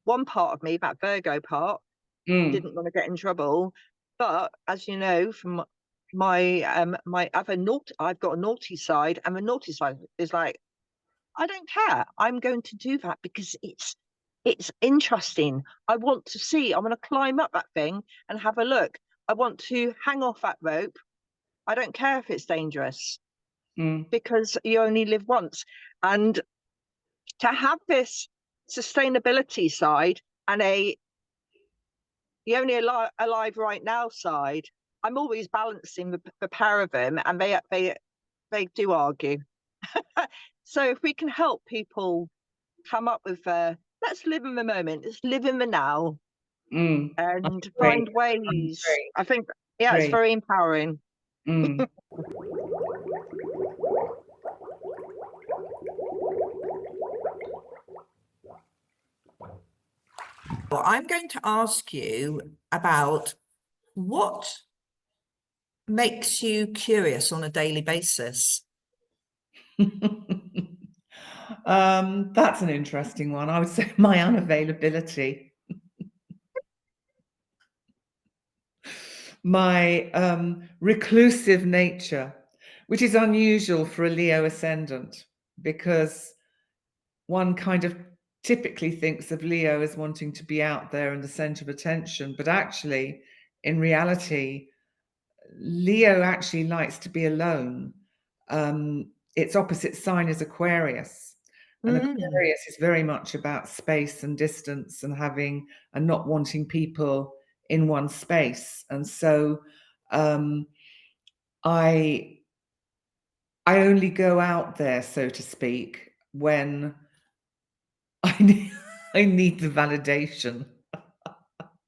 [SPEAKER 1] one part of me, that Virgo part,
[SPEAKER 2] Mm.
[SPEAKER 1] didn't want to get in trouble. But as you know, from my other naughty, I've got a naughty side, and the naughty side is like, I don't care. I'm going to do that because it's interesting. I want to see. I want to climb up that thing and have a look. I want to hang off that rope. I don't care if it's dangerous
[SPEAKER 2] Mm.
[SPEAKER 1] because you only live once. And to have this sustainability side and a you only alive right now side, I'm always balancing the pair of them, and they do argue. So if we can help people come up with let's live in the moment, let's live in the now,
[SPEAKER 2] I
[SPEAKER 1] and
[SPEAKER 2] agree.
[SPEAKER 1] find
[SPEAKER 2] I
[SPEAKER 1] ways.
[SPEAKER 2] agree.
[SPEAKER 1] I think, yeah, it's
[SPEAKER 2] Agree.
[SPEAKER 1] very empowering.
[SPEAKER 2] Mm.
[SPEAKER 3] Well, I'm going to ask you about what makes you curious on a daily basis.
[SPEAKER 2] That's an interesting one. I would say my unavailability, my reclusive nature, which is unusual for a Leo ascendant, because one kind of typically thinks of Leo as wanting to be out there in the center of attention, but actually, in reality, Leo actually likes to be alone. Its opposite sign is Aquarius. And Aquarius is very much about space and distance and having and not wanting people in one space. And so I only go out there, so to speak, when I need the validation.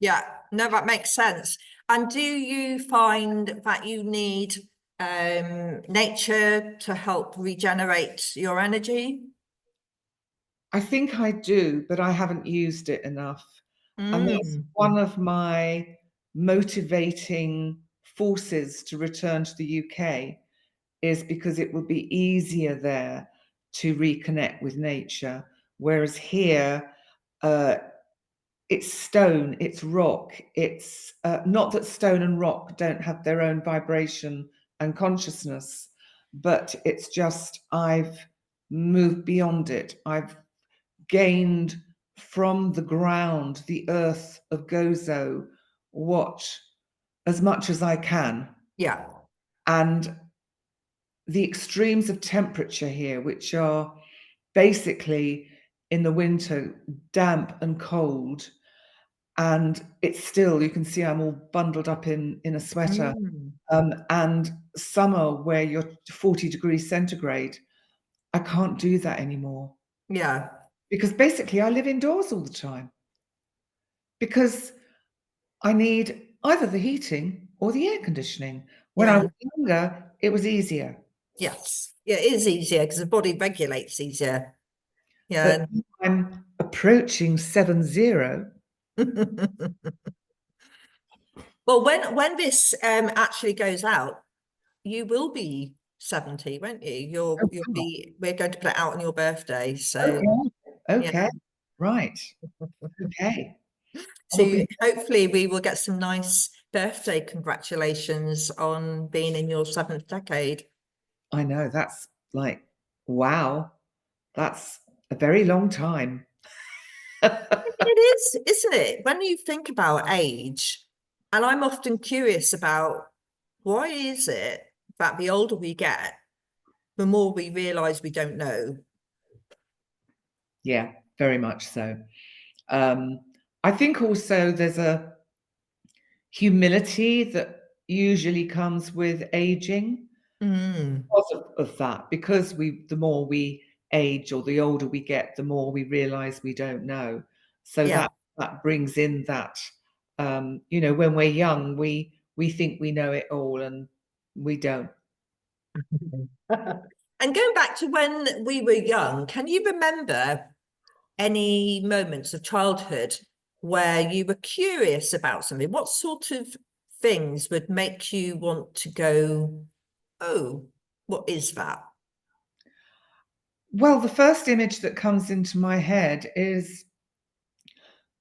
[SPEAKER 3] Yeah, no, that makes sense. And do you find that you need nature to help regenerate your energy?
[SPEAKER 2] I think I do, but I haven't used it enough. And that's one of my motivating forces to return to the UK, is because it will be easier there to reconnect with nature. Whereas here, it's stone, it's rock. It's not that stone and rock don't have their own vibration and consciousness, but it's just I've moved beyond it. I've gained from the ground, the earth of Gozo, what as much as I can.
[SPEAKER 3] Yeah.
[SPEAKER 2] And the extremes of temperature here, which are basically in the winter damp and cold, and it's still, you can see I'm all bundled up in a sweater, and summer where you're 40 degrees centigrade, I can't do that anymore.
[SPEAKER 3] Yeah.
[SPEAKER 2] Because basically I live indoors all the time. Because I need either the heating or the air conditioning. When I was younger, it was easier.
[SPEAKER 3] Yes. Yeah, it is easier because the body regulates easier.
[SPEAKER 2] But
[SPEAKER 3] Yeah.
[SPEAKER 2] I'm approaching 70.
[SPEAKER 3] Well, when this actually goes out, you will be 70, won't you? You'll be, we're going to put it out on your birthday. So
[SPEAKER 2] Okay.
[SPEAKER 3] yeah.
[SPEAKER 2] Right. Okay.
[SPEAKER 3] So hopefully we will get some nice birthday congratulations on being in your 7th decade.
[SPEAKER 2] I know, that's like, wow. That's a very long time.
[SPEAKER 3] It is, isn't it? When you think about age, and I'm often curious about why is it that the older we get, the more we realise we don't know.
[SPEAKER 2] Yeah, very much so. I think also there's a humility that usually comes with aging because of that. Because the more we age or the older we get, the more we realize we don't know. So
[SPEAKER 3] Yeah.
[SPEAKER 2] that brings in that, when we're young, we think we know it all and we don't.
[SPEAKER 3] And going back to when we were young, can you remember any moments of childhood where you were curious about something? What sort of things would make you want to go, oh, what is that?
[SPEAKER 2] Well, the first image that comes into my head is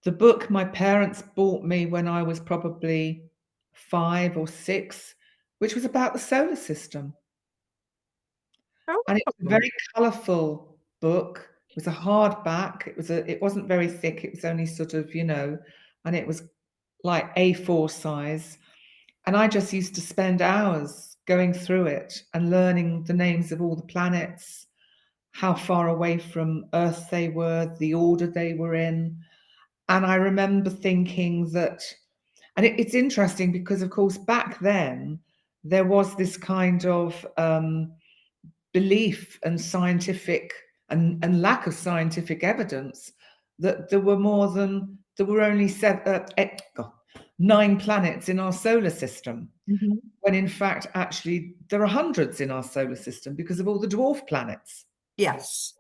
[SPEAKER 2] the book my parents bought me when I was probably 5 or 6, which was about the solar system. And it was a
[SPEAKER 3] Oh,
[SPEAKER 2] very colourful book. It was a hardback. It wasn't very thick. It was only sort of, and it was like A4 size. And I just used to spend hours going through it and learning the names of all the planets, how far away from Earth they were, the order they were in. And I remember thinking that And it's interesting because, of course, back then there was this kind of belief and scientific and lack of scientific evidence that there were only 9 planets in our solar system, when in fact actually there are hundreds in our solar system because of all the dwarf planets.
[SPEAKER 3] Yes.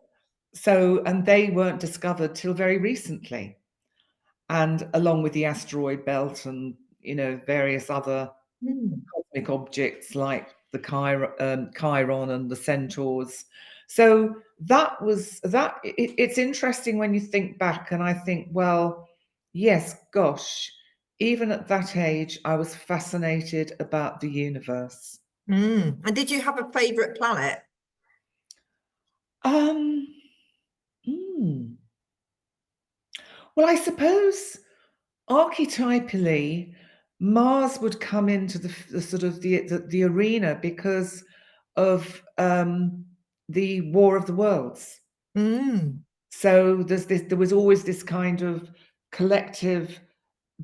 [SPEAKER 2] So, and they weren't discovered till very recently, and along with the asteroid belt and, you know, various other cosmic objects like the Chiron and the centaurs. So that was that. It's interesting when you think back, and I think, well, yes, gosh, even at that age, I was fascinated about the universe.
[SPEAKER 3] And did you have a favorite planet?
[SPEAKER 2] Well, I suppose archetypally, Mars would come into the sort of the arena because of the War of the Worlds. So there was always this kind of collective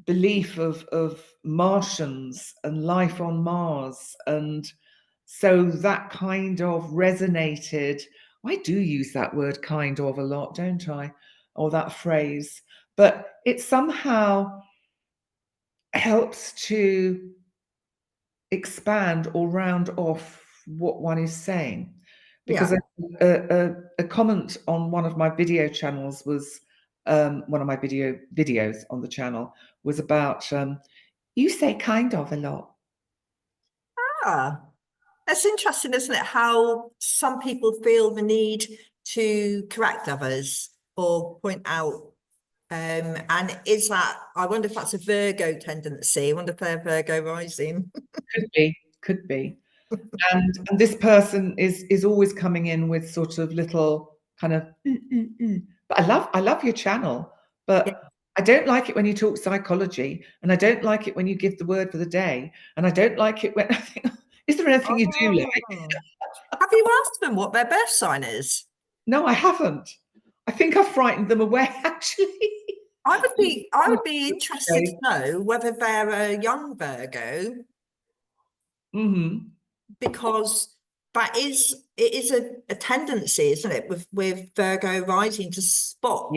[SPEAKER 2] belief of Martians and life on Mars, and so that kind of resonated. I do use that word "kind of" a lot, don't I? Or that phrase, but it somehow helps to expand or round off what one is saying. Because a comment on one of my video channels was, one of my videos on the channel was about, you say "kind of" a lot.
[SPEAKER 3] That's interesting, isn't it? How some people feel the need to correct others or point out. And is that, I wonder if that's a Virgo tendency. I wonder if they're Virgo rising.
[SPEAKER 2] Could be. And this person is always coming in with sort of little kind of But I love your channel, but I don't like it when you talk psychology, and I don't like it when you give the word for the day, and I don't like it when I think, is there anything you do like?
[SPEAKER 3] Have you asked them what their birth sign is?
[SPEAKER 2] No, I haven't. I think I've frightened them away, actually.
[SPEAKER 3] I would be interested to know whether they're a young Virgo, because it is a tendency, isn't it, with Virgo rising to spot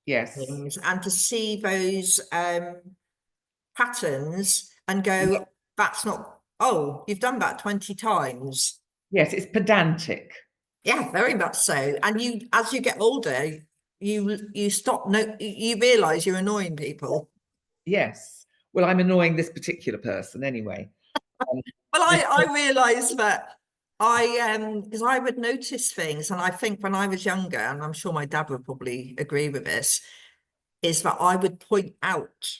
[SPEAKER 3] things and to see those patterns and go, that's not, oh, you've done that 20 times.
[SPEAKER 2] Yes, it's pedantic.
[SPEAKER 3] Yeah, very much so. And you, as you get older, you realize you're annoying people.
[SPEAKER 2] Yes. Well, I'm annoying this particular person anyway.
[SPEAKER 3] Well, I realized that because I would notice things, and I think when I was younger, and I'm sure my dad would probably agree with this, is that I would point out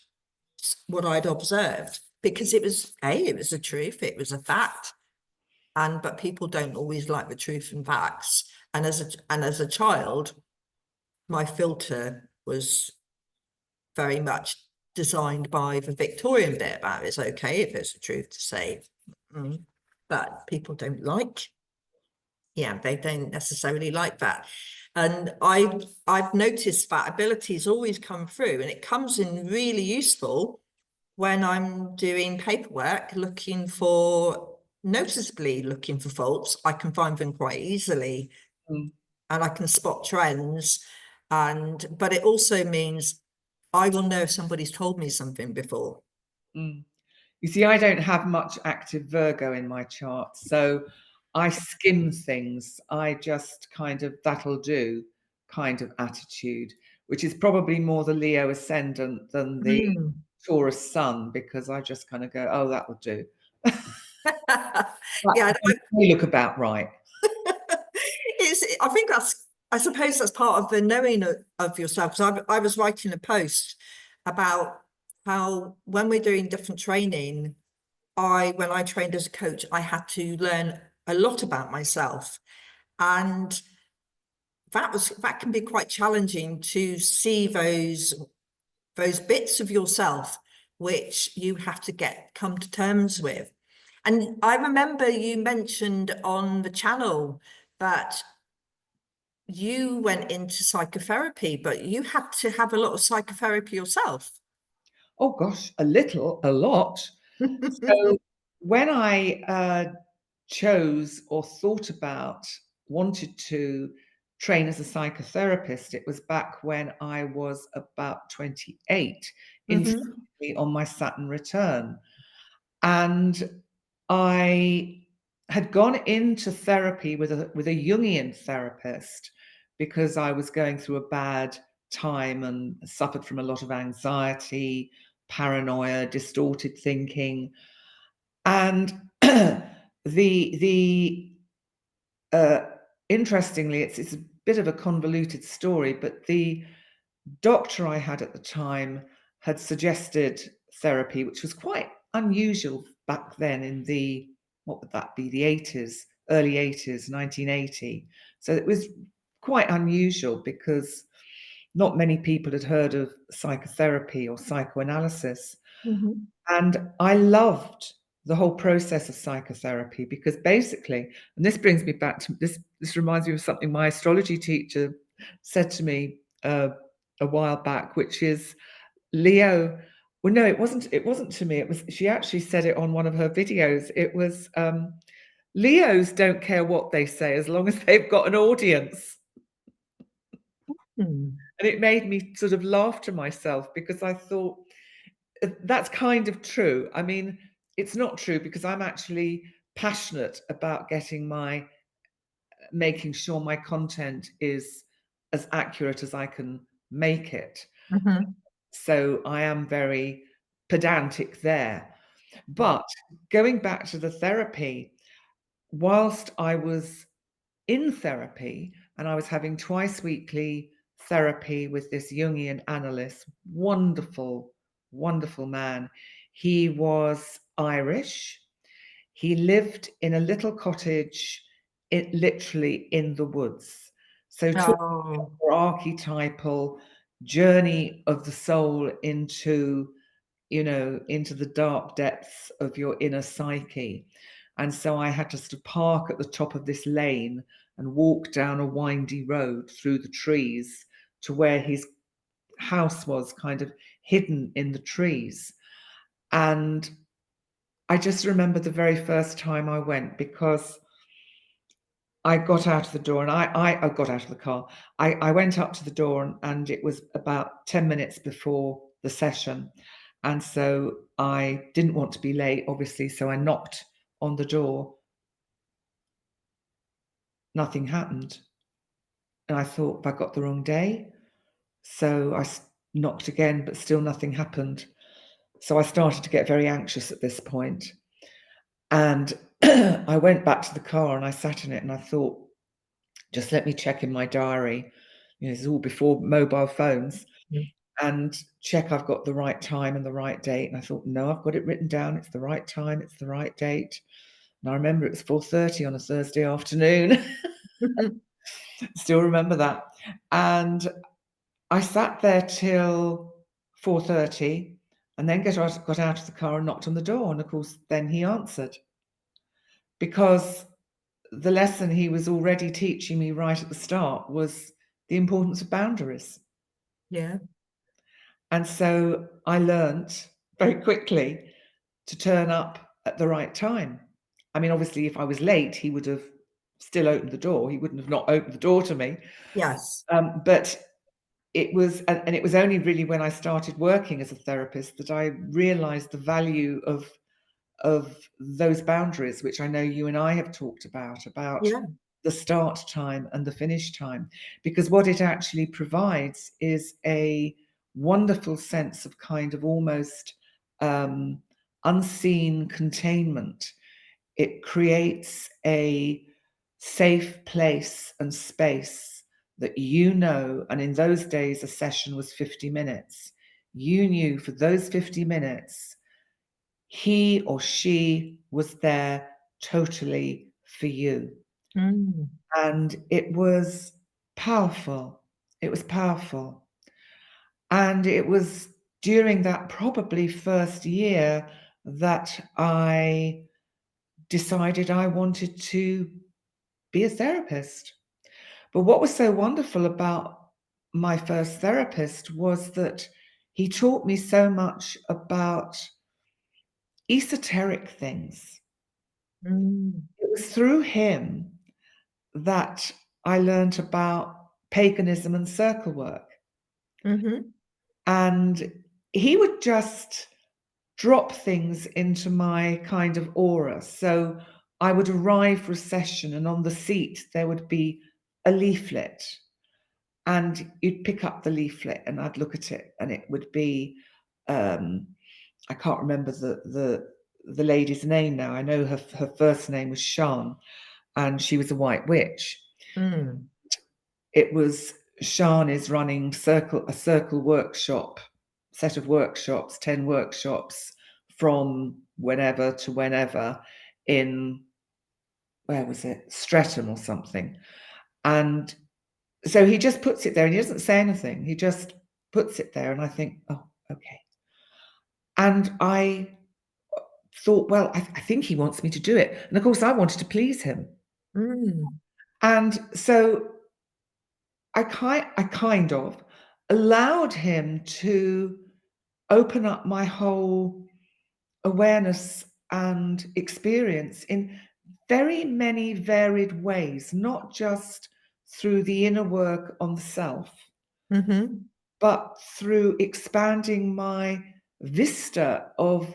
[SPEAKER 3] what I'd observed, because it was the truth, it was a fact. But people don't always like the truth and facts. And as a child, my filter was very much designed by the Victorian bit about it's okay if it's the truth to say, but people don't like. Yeah, they don't necessarily like that. And I've noticed that abilities always come through, and it comes in really useful when I'm doing paperwork, noticeably looking for faults. I can find them quite easily, and I can spot trends. But it also means I will know if somebody's told me something before.
[SPEAKER 2] You see, I don't have much active Virgo in my chart, so I skim things. I just kind of, that'll do kind of attitude, which is probably more the Leo ascendant than the Taurus sun, because I just kind of go, oh, that will do.
[SPEAKER 3] Yeah,
[SPEAKER 2] they look about right.
[SPEAKER 3] I suppose that's part of the knowing of yourself. Because I was writing a post about how when we're doing different training, when I trained as a coach, I had to learn a lot about myself, and that can be quite challenging to see those bits of yourself which you have to come to terms with. And I remember you mentioned on the channel that you went into psychotherapy, but you had to have a lot of psychotherapy yourself.
[SPEAKER 2] Oh gosh, a lot. So when I chose or thought about, wanted to train as a psychotherapist, it was back when I was about 28, incidentally on my Saturn return. And I had gone into therapy with a Jungian therapist because I was going through a bad time and suffered from a lot of anxiety, paranoia, distorted thinking. And the interestingly, it's a bit of a convoluted story, but the doctor I had at the time had suggested therapy, which was quite unusual back then in the, what would that be, the 80s, early 80s, 1980. So it was quite unusual because not many people had heard of psychotherapy or psychoanalysis. And I loved the whole process of psychotherapy because basically, and this brings me back to this reminds me of something my astrology teacher said to me a while back, which is Leo. Well, no, it wasn't to me. It was, she actually said it on one of her videos. It was Leos don't care what they say as long as they've got an audience. And it made me sort of laugh to myself because I thought, that's kind of true. I mean, it's not true because I'm actually passionate about making sure my content is as accurate as I can make it. So I am very pedantic there. But going back to the therapy, whilst I was in therapy and I was having twice weekly therapy with this Jungian analyst, wonderful, wonderful man. He was Irish. He lived in a little cottage, literally in the woods. So talking archetypal journey of the soul into, into the dark depths of your inner psyche. And so I had to sort of park at the top of this lane and walk down a windy road through the trees to where his house was, kind of hidden in the trees. And I just remember the very first time I went, because I got out of the door and I got out of the car. I went up to the door and it was about 10 minutes before the session. And so I didn't want to be late, obviously. So I knocked on the door. Nothing happened. And I thought, have I got the wrong day? So I knocked again, but still nothing happened. So I started to get very anxious at this point. And I went back to the car and I sat in it and I thought, just let me check in my diary. This is all before mobile phones. And check I've got the right time and the right date. And I thought, no, I've got it written down. It's the right time. It's the right date. And I remember it was 4:30 on a Thursday afternoon. Still remember that. And I sat there till 4:30 and then got out of the car and knocked on the door. And of course, then he answered, because the lesson he was already teaching me right at the start was the importance of boundaries.
[SPEAKER 3] Yeah.
[SPEAKER 2] And so I learned very quickly to turn up at the right time. I mean, obviously, if I was late, he would have still opened the door. He wouldn't have not opened the door to me.
[SPEAKER 3] Yes.
[SPEAKER 2] But it was, and it was only really when I started working as a therapist that I realized the value of those boundaries, which I know you and I have talked about the start time and the finish time, because what it actually provides is a wonderful sense of kind of almost unseen containment. It creates a safe place and space that and in those days a session was 50 minutes. You knew for those 50 minutes he or she was there totally for you. And it was powerful. It was powerful. And it was during that probably first year that I decided I wanted to be a therapist. But what was so wonderful about my first therapist was that he taught me so much about esoteric things. It was through him that I learned about paganism and circle work. And he would just drop things into my kind of aura. So I would arrive for a session, and on the seat there would be a leaflet, and you'd pick up the leaflet and I'd look at it, and it would be I can't remember the lady's name now. I know her first name was Shan, and she was a white witch. It was Shan is running a circle workshop, set of workshops, 10 workshops from whenever to whenever in, where was it? Streatham or something. And so he just puts it there and he doesn't say anything. He just puts it there. And I think, oh, okay. And I thought, well, I think he wants me to do it. And of course, I wanted to please him. And so I kind of allowed him to open up my whole awareness and experience in very many varied ways, not just through the inner work on the self, but through expanding my vista of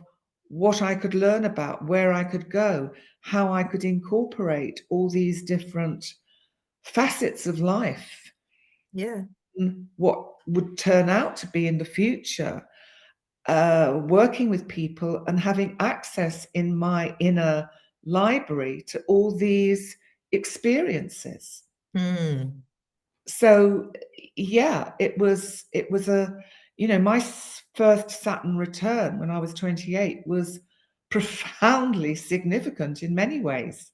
[SPEAKER 2] what I could learn about, where I could go, how I could incorporate all these different facets of life. What would turn out to be in the future, working with people and having access in my inner library to all these experiences. So yeah, it was a, my first Saturn return when I was 28 was profoundly significant in many ways.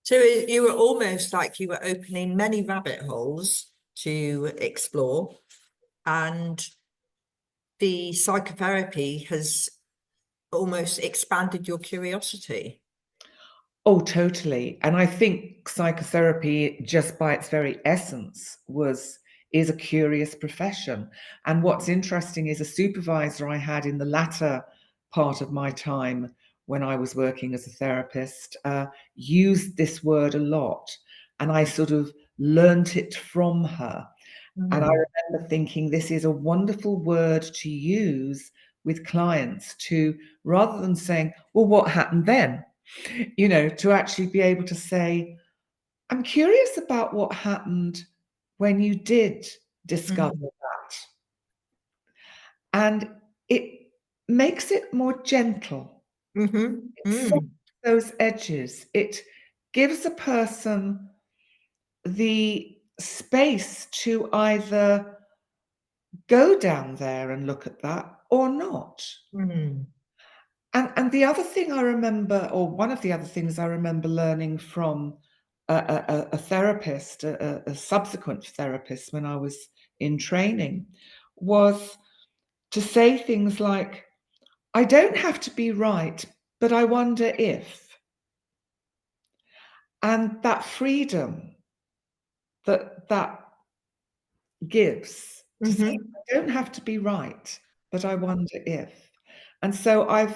[SPEAKER 3] So you were almost like you were opening many rabbit holes to explore, and the psychotherapy has almost expanded your curiosity.
[SPEAKER 2] Oh, totally. And I think psychotherapy, just by its very essence, is a curious profession. And what's interesting is a supervisor I had in the latter part of my time when I was working as a therapist used this word a lot. And I sort of learnt it from her. And I remember thinking, this is a wonderful word to use with clients, to, rather than saying, well, what happened then? To actually be able to say, I'm curious about what happened when you did discover that. And it makes it more gentle. It softens those edges. It gives a person the space to either go down there and look at that or not. And the other thing I remember, or one of the other things I remember learning from a therapist, a subsequent therapist when I was in training, was to say things like, I don't have to be right, but I wonder if. And that freedom that gives, to say, I don't have to be right, but I wonder if. And so I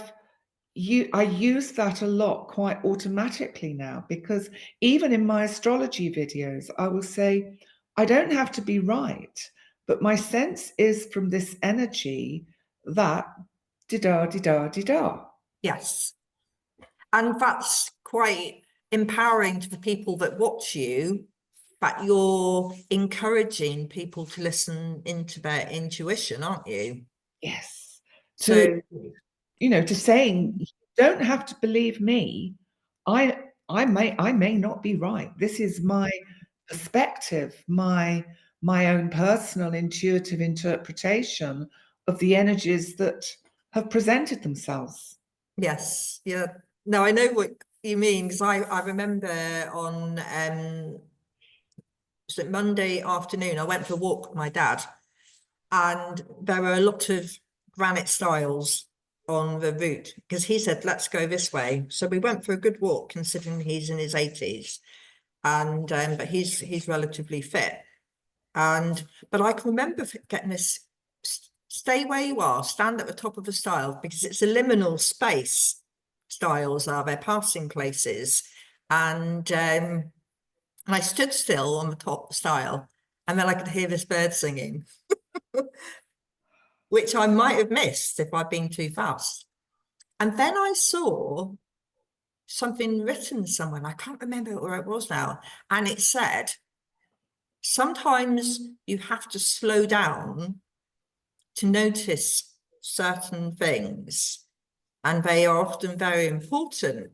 [SPEAKER 2] use that a lot quite automatically now, because even in my astrology videos, I will say, I don't have to be right, but my sense is from this energy that di-da.
[SPEAKER 3] Yes. And that's quite empowering to the people that watch you, that you're encouraging people to listen into their intuition, aren't you?
[SPEAKER 2] Yes.
[SPEAKER 3] So,
[SPEAKER 2] to saying, you don't have to believe me. I may not be right. This is my perspective, my own personal intuitive interpretation of the energies that have presented themselves.
[SPEAKER 3] yes, yeah. No, I know what you mean, because I remember on was it Monday afternoon, I went for a walk with my dad, and there were a lot of granite stiles on the route, because he said, let's go this way. So we went for a good walk, considering he's in his 80s, and but he's relatively fit. But I can remember getting this stay where you are, stand at the top of the stile, because it's a liminal space. Stiles are, they're passing places. And I stood still on the top stile, and then I could hear this bird singing, which I might have missed if I'd been too fast. And then I saw something written somewhere, I can't remember where it was now, and it said, sometimes you have to slow down to notice certain things, and they are often very important.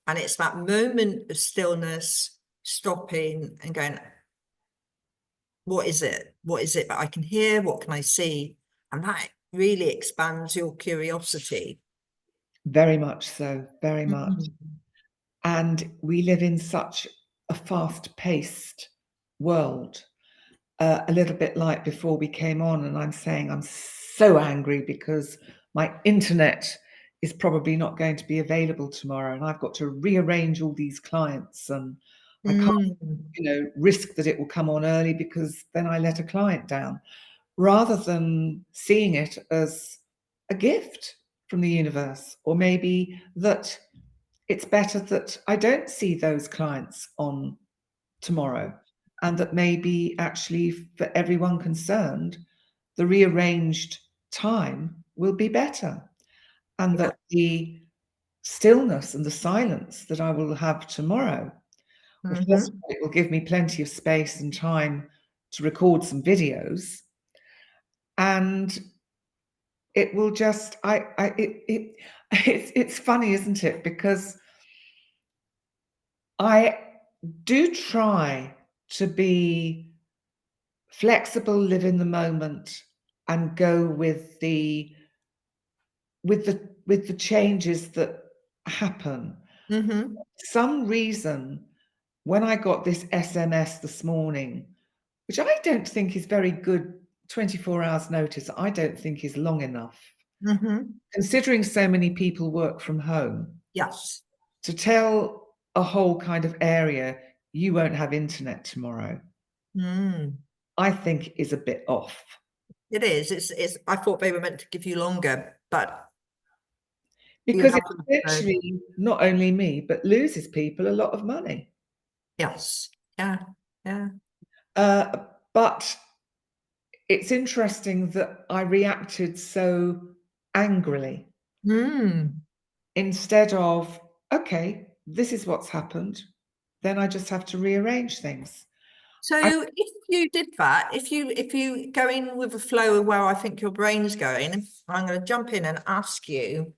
[SPEAKER 3] And it's that moment of stillness, stopping and going, what is it? What is it that I can hear? What can I see? And that really expands your curiosity.
[SPEAKER 2] Very much so, very much.
[SPEAKER 3] Mm-hmm.
[SPEAKER 2] And we live in such a fast-paced world, a little bit like before we came on, and I'm saying I'm so angry because my internet is probably not going to be available tomorrow, and I've got to rearrange all these clients, and I can't, risk that it will come on early because then I let a client down, rather than seeing it as a gift from the universe, or maybe that it's better that I don't see those clients on tomorrow, and that maybe actually for everyone concerned, the rearranged time will be better, and that the stillness and the silence that I will have tomorrow, well, first of all, it will give me plenty of space and time to record some videos, and it will just, it's funny, isn't it? Because I do try to be flexible, live in the moment, and go with the changes that happen.
[SPEAKER 3] Mm-hmm.
[SPEAKER 2] For some reason, when I got this SMS this morning, which I don't think is very good, 24 hours notice, I don't think is long enough.
[SPEAKER 3] Mm-hmm.
[SPEAKER 2] Considering so many people work from home.
[SPEAKER 3] Yes.
[SPEAKER 2] To tell a whole kind of area, you won't have internet tomorrow, I think is a bit off.
[SPEAKER 3] It is. It's. I thought they were meant to give you longer, but
[SPEAKER 2] because it literally not only me, but loses people a lot of money.
[SPEAKER 3] Yes. Yeah. Yeah.
[SPEAKER 2] But it's interesting that I reacted so angrily instead of, okay, this is what's happened, then I just have to rearrange things.
[SPEAKER 3] So if you did that, if you go in with a flow of where I think your brain's going, I'm going to jump in and ask you,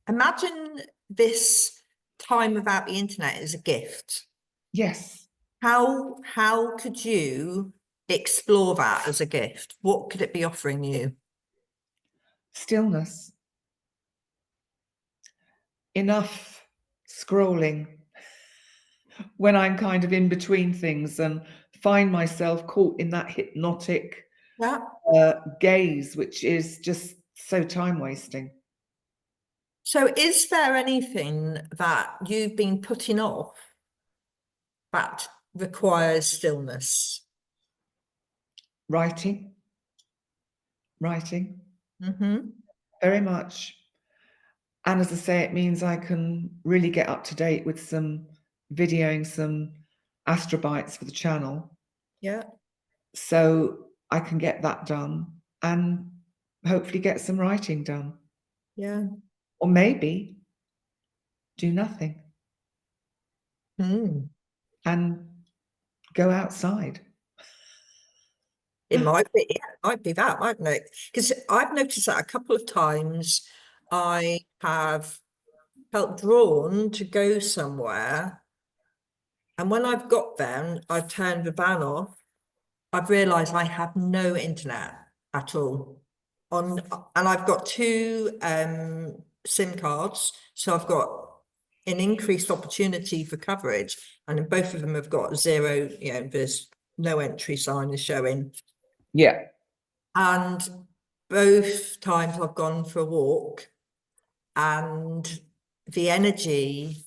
[SPEAKER 3] imagine this time without the internet as a gift.
[SPEAKER 2] Yes.
[SPEAKER 3] How could you explore that as a gift? What could it be offering you?
[SPEAKER 2] Stillness. Enough scrolling when I'm kind of in between things and find myself caught in that hypnotic gaze, which is just so time wasting.
[SPEAKER 3] So is there anything that you've been putting off that requires stillness?
[SPEAKER 2] Writing. Very much. And as I say, it means I can really get up to date with some videoing, some astrobites for the channel.
[SPEAKER 3] Yeah.
[SPEAKER 2] So I can get that done and hopefully get some writing done.
[SPEAKER 3] Yeah.
[SPEAKER 2] Or maybe do nothing and go outside.
[SPEAKER 3] It might be that, mightn't it? Because I've noticed that a couple of times I have felt drawn to go somewhere, and when I've got there and I've turned the van off, I've realised I have no internet at all. And I've got two SIM cards, so I've got an increased opportunity for coverage, and both of them have got zero, there's no entry sign is showing.
[SPEAKER 2] Yeah.
[SPEAKER 3] And both times I've gone for a walk, and the energy,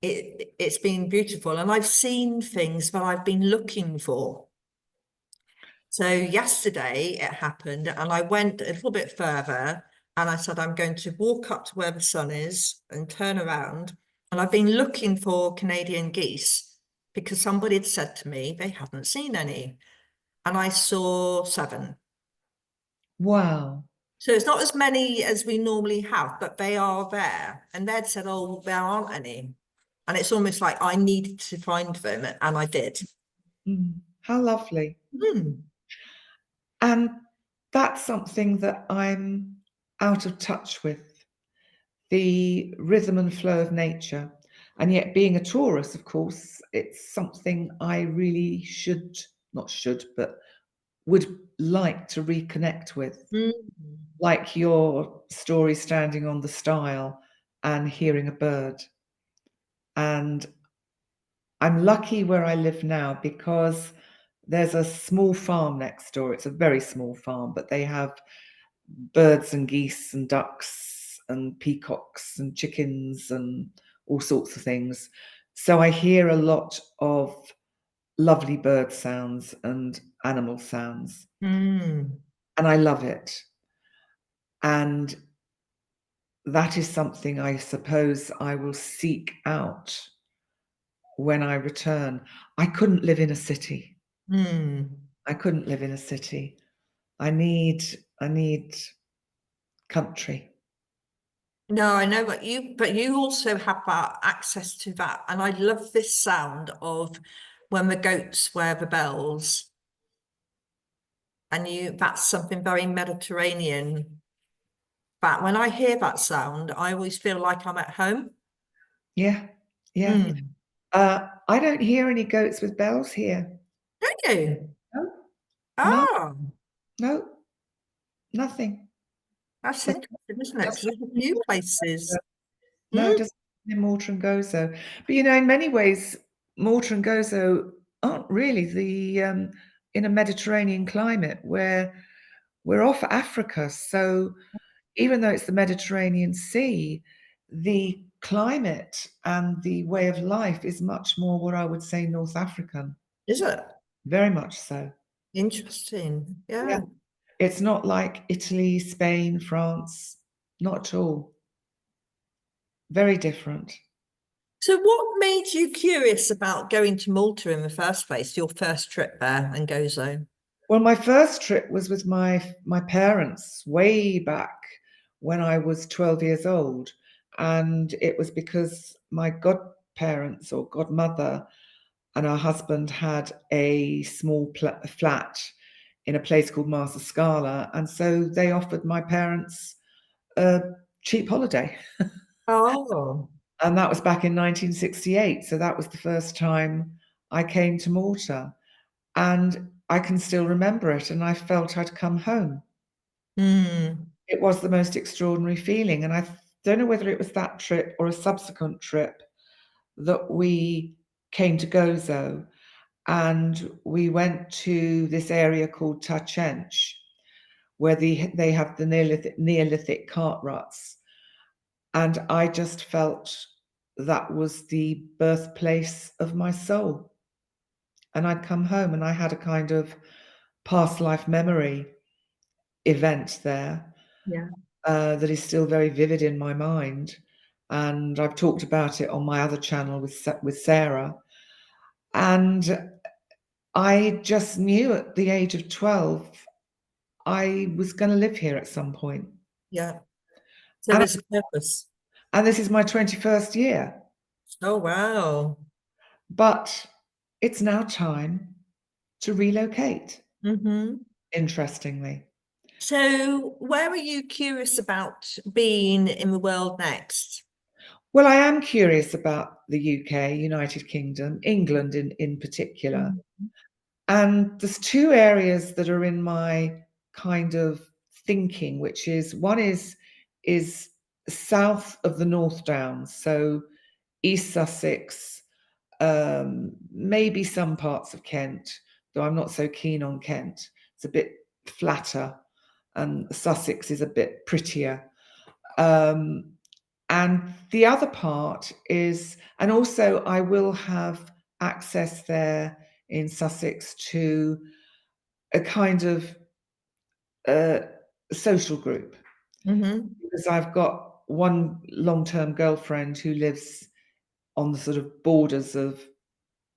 [SPEAKER 3] it's been beautiful, and I've seen things that I've been looking for. So yesterday it happened, and I went a little bit further, and I said, I'm going to walk up to where the sun is and turn around. And I've been looking for Canadian geese because somebody had said to me they hadn't seen any. And I saw 7.
[SPEAKER 2] Wow.
[SPEAKER 3] So it's not as many as we normally have, but they are there. And they'd said, oh, there aren't any. And it's almost like I needed to find them, and I did.
[SPEAKER 2] How lovely. And that's something that I'm out of touch with, the rhythm and flow of nature. And yet, being a Taurus, of course, it's something I really but would like to reconnect with. Like your story, standing on the stile and hearing a bird. And I'm lucky where I live now because there's a small farm next door. It's a very small farm, but they have birds and geese and ducks and peacocks and chickens and all sorts of things. So I hear a lot of lovely bird sounds and animal sounds. And I love it. And that is something I suppose I will seek out when I return. I couldn't live in a city. I couldn't live in a city. I need country.
[SPEAKER 3] No, I know, but you also have that access to that. And I love this sound of when the goats wear the bells. And that's something very Mediterranean. But when I hear that sound, I always feel like I'm at home.
[SPEAKER 2] Yeah. I don't hear any goats with bells here.
[SPEAKER 3] Don't you?
[SPEAKER 2] No.
[SPEAKER 3] Oh,
[SPEAKER 2] No, nothing.
[SPEAKER 3] that's interesting, isn't it? Because there's a few places.
[SPEAKER 2] No, it doesn't in Malta and Gozo. But in many ways, Malta and Gozo aren't really the in a Mediterranean climate where we're off Africa. So even though it's the Mediterranean Sea, the climate and the way of life is much more what I would say North African.
[SPEAKER 3] Is it?
[SPEAKER 2] Very much so.
[SPEAKER 3] Interesting. Yeah.
[SPEAKER 2] It's not like Italy, Spain, France, not at all. Very different.
[SPEAKER 3] So what made you curious about going to Malta in the first place, your first trip there and Gozo?
[SPEAKER 2] Well, my first trip was with my parents way back when I was 12 years old. And it was because my godparents or godmother and her husband had a small flat in a place called Mars Scala. And so they offered my parents a cheap holiday.
[SPEAKER 3] Oh.
[SPEAKER 2] And that was back in 1968. So that was the first time I came to Malta. And I can still remember it. And I felt I'd come home. It was the most extraordinary feeling. And I don't know whether it was that trip or a subsequent trip that we came to Gozo. And we went to this area called Tachench, where they have the Neolithic cart ruts. And I just felt that was the birthplace of my soul. And I'd come home and I had a kind of past life memory event there that is still very vivid in my mind. And I've talked about it on my other channel with Sarah. And I just knew at the age of 12, I was going to live here at some point.
[SPEAKER 3] Yeah. So there's a purpose.
[SPEAKER 2] And this is my 21st year.
[SPEAKER 3] Oh, wow.
[SPEAKER 2] But it's now time to relocate, interestingly.
[SPEAKER 3] So where are you curious about being in the world next?
[SPEAKER 2] Well, I am curious about the UK, United Kingdom, England in particular. And there's 2 areas that are in my kind of thinking, which is one is south of the North Downs, so East Sussex, maybe some parts of Kent, though I'm not so keen on Kent. It's a bit flatter, and Sussex is a bit prettier. And the other part is, and also I will have access there in Sussex to a kind of social group, because I've got one long-term girlfriend who lives on the sort of borders of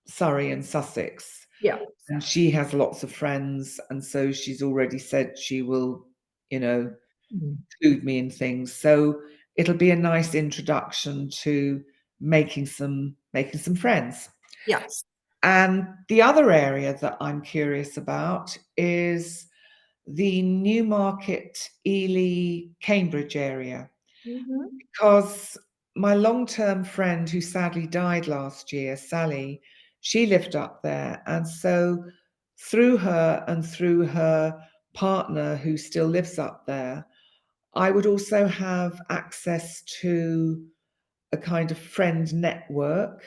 [SPEAKER 2] Surrey and Sussex.
[SPEAKER 3] Yeah.
[SPEAKER 2] And she has lots of friends, and so she's already said she will, include me in things. So it'll be a nice introduction to making some friends.
[SPEAKER 3] Yes.
[SPEAKER 2] And the other area that I'm curious about is the Newmarket, Ely, Cambridge area, because my long-term friend who sadly died last year, Sally, she lived up there. And so through her and through her partner who still lives up there, I would also have access to a kind of friend network.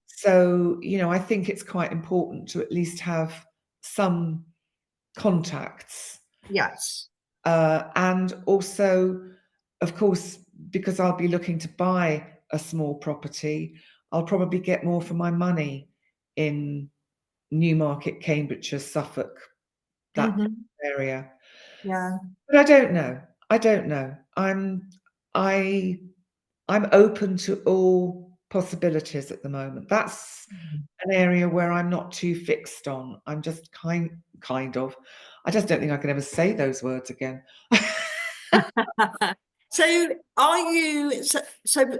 [SPEAKER 2] So, I think it's quite important to at least have some contacts.
[SPEAKER 3] Yes.
[SPEAKER 2] And also, of course, because I'll be looking to buy a small property, I'll probably get more for my money in Newmarket, Cambridgeshire, Suffolk, that area.
[SPEAKER 3] Yeah.
[SPEAKER 2] But I don't know. I'm open to all possibilities at the moment. That's an area where I'm not too fixed on. I'm just kind of. I just don't think I can ever say those words again.
[SPEAKER 3] So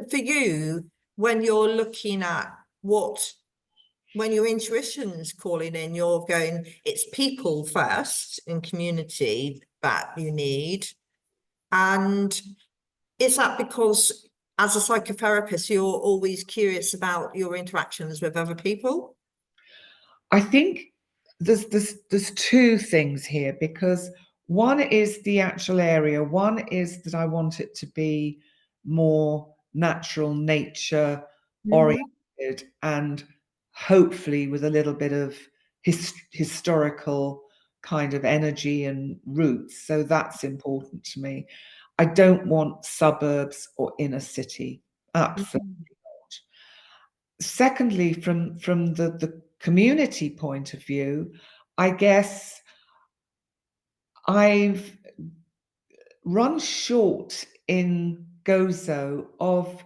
[SPEAKER 3] for you, when you're looking at when your intuition's calling in, you're going, it's people first in community that you need. And is that because as a psychotherapist, you're always curious about your interactions with other people?
[SPEAKER 2] I think there's two things here, because one is the actual area. One is that I want it to be more natural, nature oriented, and hopefully with a little bit of historical kind of energy and roots. So that's important to me. I don't want suburbs or inner city. Absolutely not. Secondly, from the community point of view, I guess I've run short in Gozo of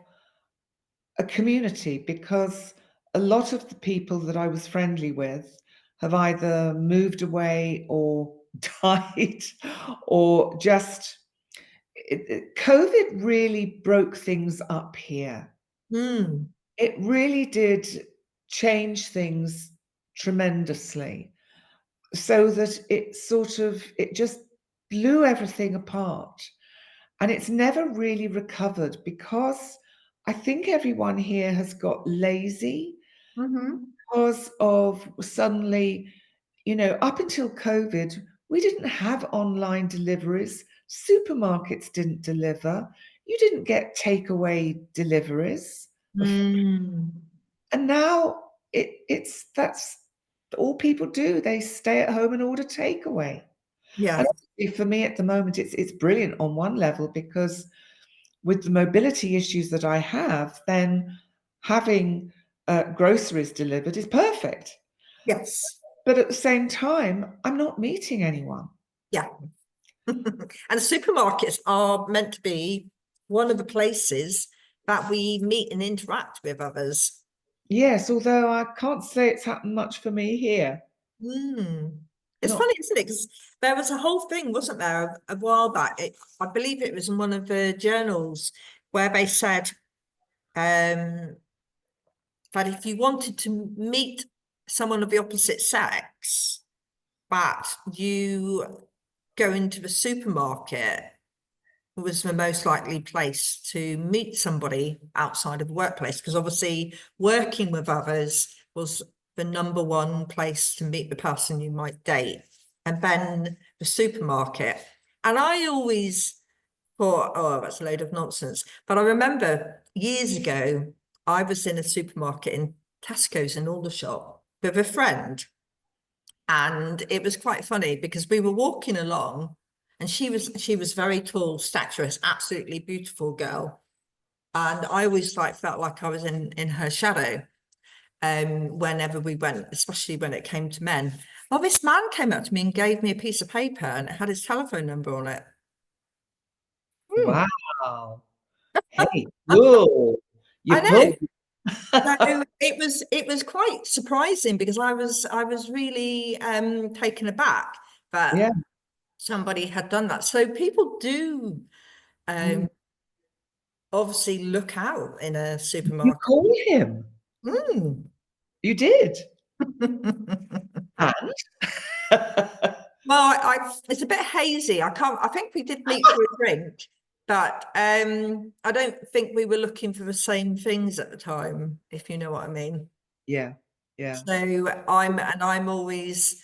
[SPEAKER 2] a community, because a lot of the people that I was friendly with have either moved away or died, or just COVID really broke things up here. It really did change things tremendously, so that it just blew everything apart. And it's never really recovered, because I think everyone here has got lazy because of suddenly, up until COVID, we didn't have online deliveries. Supermarkets didn't deliver. You didn't get takeaway deliveries. And now that's all people do. They stay at home and order takeaway.
[SPEAKER 3] Yeah.
[SPEAKER 2] And for me at the moment, it's brilliant on one level, because with the mobility issues that I have, then having groceries delivered is perfect.
[SPEAKER 3] Yes.
[SPEAKER 2] But at the same time, I'm not meeting anyone.
[SPEAKER 3] Yeah. And supermarkets are meant to be one of the places that we meet and interact with others.
[SPEAKER 2] Yes, although I can't say it's happened much for me here.
[SPEAKER 3] It's funny, isn't it? Because there was a whole thing, wasn't there, a while back? I believe it was in one of the journals where they said that if you wanted to meet someone of the opposite sex, but you go into the supermarket was the most likely place to meet somebody outside of the workplace, because obviously working with others was the number one place to meet the person you might date, and then the supermarket. And I always thought, oh, that's a load of nonsense. But I remember years ago, I was in a supermarket in Tesco's in Aldershot with a friend. And it was quite funny because we were walking along, and she was very tall, statuesque, absolutely beautiful girl. And I always felt like I was in her shadow. whenever we went, especially when it came to men. Well, this man came up to me and gave me a piece of paper and it had his telephone number on it.
[SPEAKER 2] Wow. Hey, cool.
[SPEAKER 3] I
[SPEAKER 2] You
[SPEAKER 3] know.
[SPEAKER 2] pulled.
[SPEAKER 3] So it was quite surprising because I was really taken aback that
[SPEAKER 2] Yeah.
[SPEAKER 3] somebody had done that. So people do obviously look out in a
[SPEAKER 2] You
[SPEAKER 3] supermarket.
[SPEAKER 2] called him.
[SPEAKER 3] Mm.
[SPEAKER 2] You did. And
[SPEAKER 3] Well, it's a bit hazy. I think we did meet for a drink, but I don't think we were looking for the same things at the time, if you know what I mean.
[SPEAKER 2] yeah, yeah.
[SPEAKER 3] So I'm always,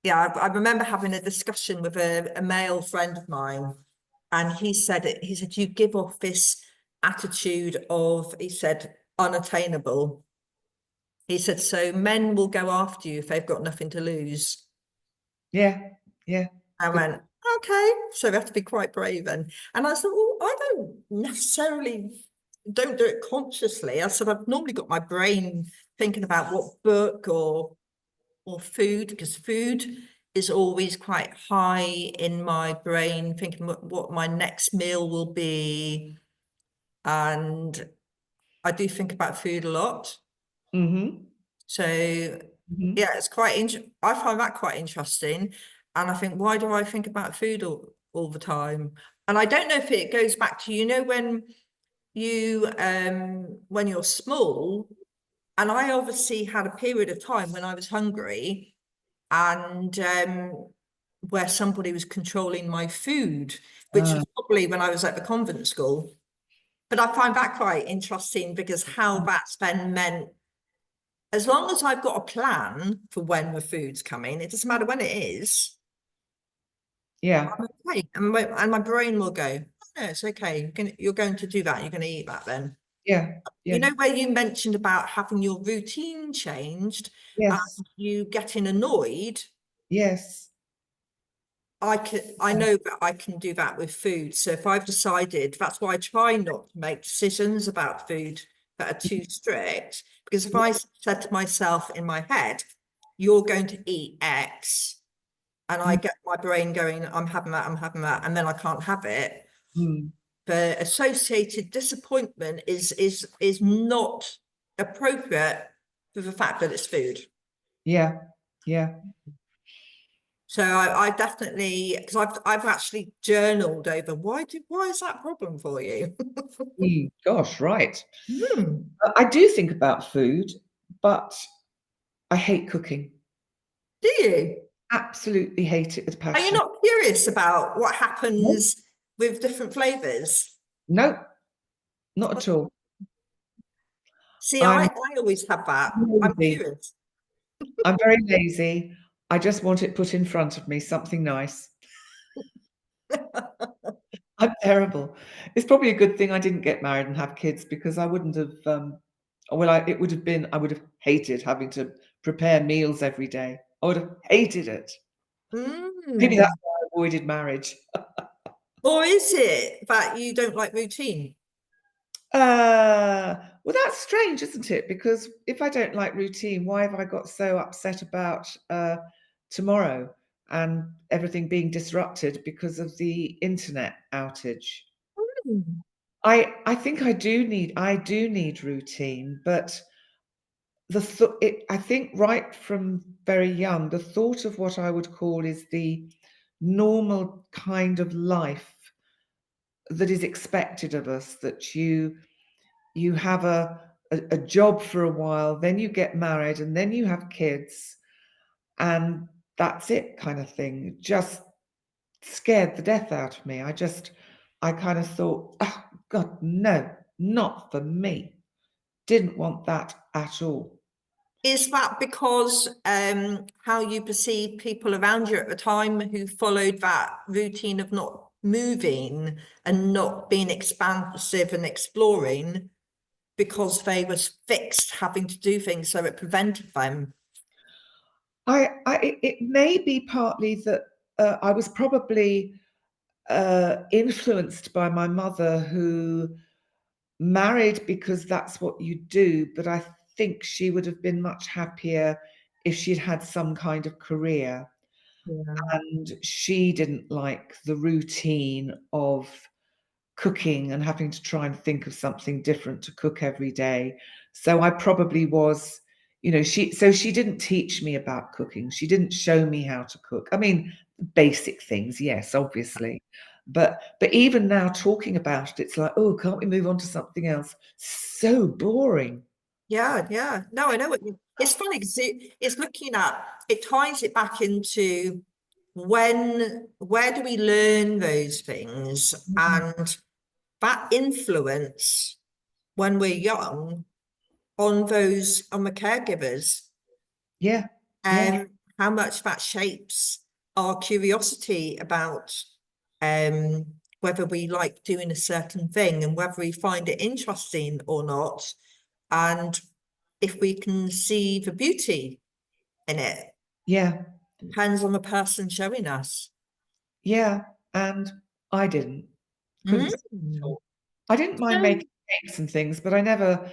[SPEAKER 3] yeah, I remember having a discussion with a male friend of mine, and he said, you give off this attitude of, he said, unattainable. He said, so men will go after you if they've got nothing to lose.
[SPEAKER 2] Yeah, yeah.
[SPEAKER 3] I
[SPEAKER 2] Good.
[SPEAKER 3] went, okay, so we have to be quite brave. And I said, well, I don't necessarily don't do it consciously. I said, I've normally got my brain thinking about what book or food, because food is always quite high in my brain, thinking what my next meal will be. And I do think about food a lot.
[SPEAKER 2] Mm-hmm.
[SPEAKER 3] So
[SPEAKER 2] Mm-hmm.
[SPEAKER 3] yeah, it's quite I find that quite interesting. And I think, why do I think about food all the time? And I don't know if it goes back to, when you're small, and I obviously had a period of time when I was hungry and where somebody was controlling my food, which was probably when I was at the convent school. But I find that quite interesting because how that's then meant, as long as I've got a plan for when the food's coming, it doesn't matter when it is,
[SPEAKER 2] Yeah,
[SPEAKER 3] I'm okay. And my brain will go, oh, no, it's okay. You're going to do that. You're going to eat that then.
[SPEAKER 2] yeah, yeah.
[SPEAKER 3] You know, where you mentioned about having your routine changed
[SPEAKER 2] Yes,
[SPEAKER 3] and you getting annoyed,
[SPEAKER 2] yes.
[SPEAKER 3] I know that I can do that with food. So if I've decided, that's why I try not to make decisions about food that are too strict, because if I said to myself in my head, you're going to eat X, and I get my brain going, I'm having that, and then I can't have it,
[SPEAKER 2] Mm.
[SPEAKER 3] the associated disappointment is not appropriate for the fact that it's food.
[SPEAKER 2] Yeah, yeah.
[SPEAKER 3] So I definitely, because I've actually journaled over why is that a problem for you?
[SPEAKER 2] Gosh, right.
[SPEAKER 3] Hmm.
[SPEAKER 2] I do think about food, but I hate cooking.
[SPEAKER 3] Do you?
[SPEAKER 2] Absolutely hate it with
[SPEAKER 3] Are you
[SPEAKER 2] passion.
[SPEAKER 3] not curious about what
[SPEAKER 2] No,
[SPEAKER 3] happens with different flavors?
[SPEAKER 2] no, not at all.
[SPEAKER 3] See,
[SPEAKER 2] I'm
[SPEAKER 3] I always have that. I'm
[SPEAKER 2] lazy.
[SPEAKER 3] curious.
[SPEAKER 2] I'm very lazy. I just want it put in front of me, something nice. I'm terrible. It's probably a good thing I didn't get married and have kids because I wouldn't have, well, it would have been, I would have hated having to prepare meals every day. I would have hated it. Maybe
[SPEAKER 3] Mm.
[SPEAKER 2] that's why I avoided marriage.
[SPEAKER 3] Or is it that you don't like routine?
[SPEAKER 2] Well, that's strange, isn't it? Because if I don't like routine, why have I got so upset about tomorrow and everything being disrupted because of the internet outage?
[SPEAKER 3] Mm.
[SPEAKER 2] I think I do need routine, but I think right from very young, the thought of what I would call is the normal kind of life that is expected of us, that you have a job for a while, then you get married, and then you have kids, and that's it, kind of thing. Just scared the death out of me. I kind of thought, oh God, no, not for me. Didn't want that at all.
[SPEAKER 3] Is that because how you perceive people around you at the time who followed that routine of not moving and not being expansive and exploring because they was fixed having to do things, so it prevented them?
[SPEAKER 2] It may be partly that I was probably influenced by my mother, who married because that's what you do. But I think she would have been much happier if she'd had some kind of career.
[SPEAKER 3] Yeah.
[SPEAKER 2] And she didn't like the routine of cooking and having to try and think of something different to cook every day. So I probably was, she didn't teach me about cooking. She didn't show me how to cook. I mean, basic things, yes, obviously. But even now talking about it, it's like, oh, can't we move on to something else? So boring.
[SPEAKER 3] Yeah. No, I know it's funny because it's looking at, it ties it back into where do we learn those things, and that influence when we're young on the caregivers,
[SPEAKER 2] Yeah. Yeah.
[SPEAKER 3] how much that shapes our curiosity about whether we like doing a certain thing and whether we find it interesting or not, and if we can see the beauty in it.
[SPEAKER 2] Yeah.
[SPEAKER 3] Depends on the person showing us.
[SPEAKER 2] Yeah. And I couldn't see it at all. I didn't mind
[SPEAKER 3] So,
[SPEAKER 2] making cakes and things, but I never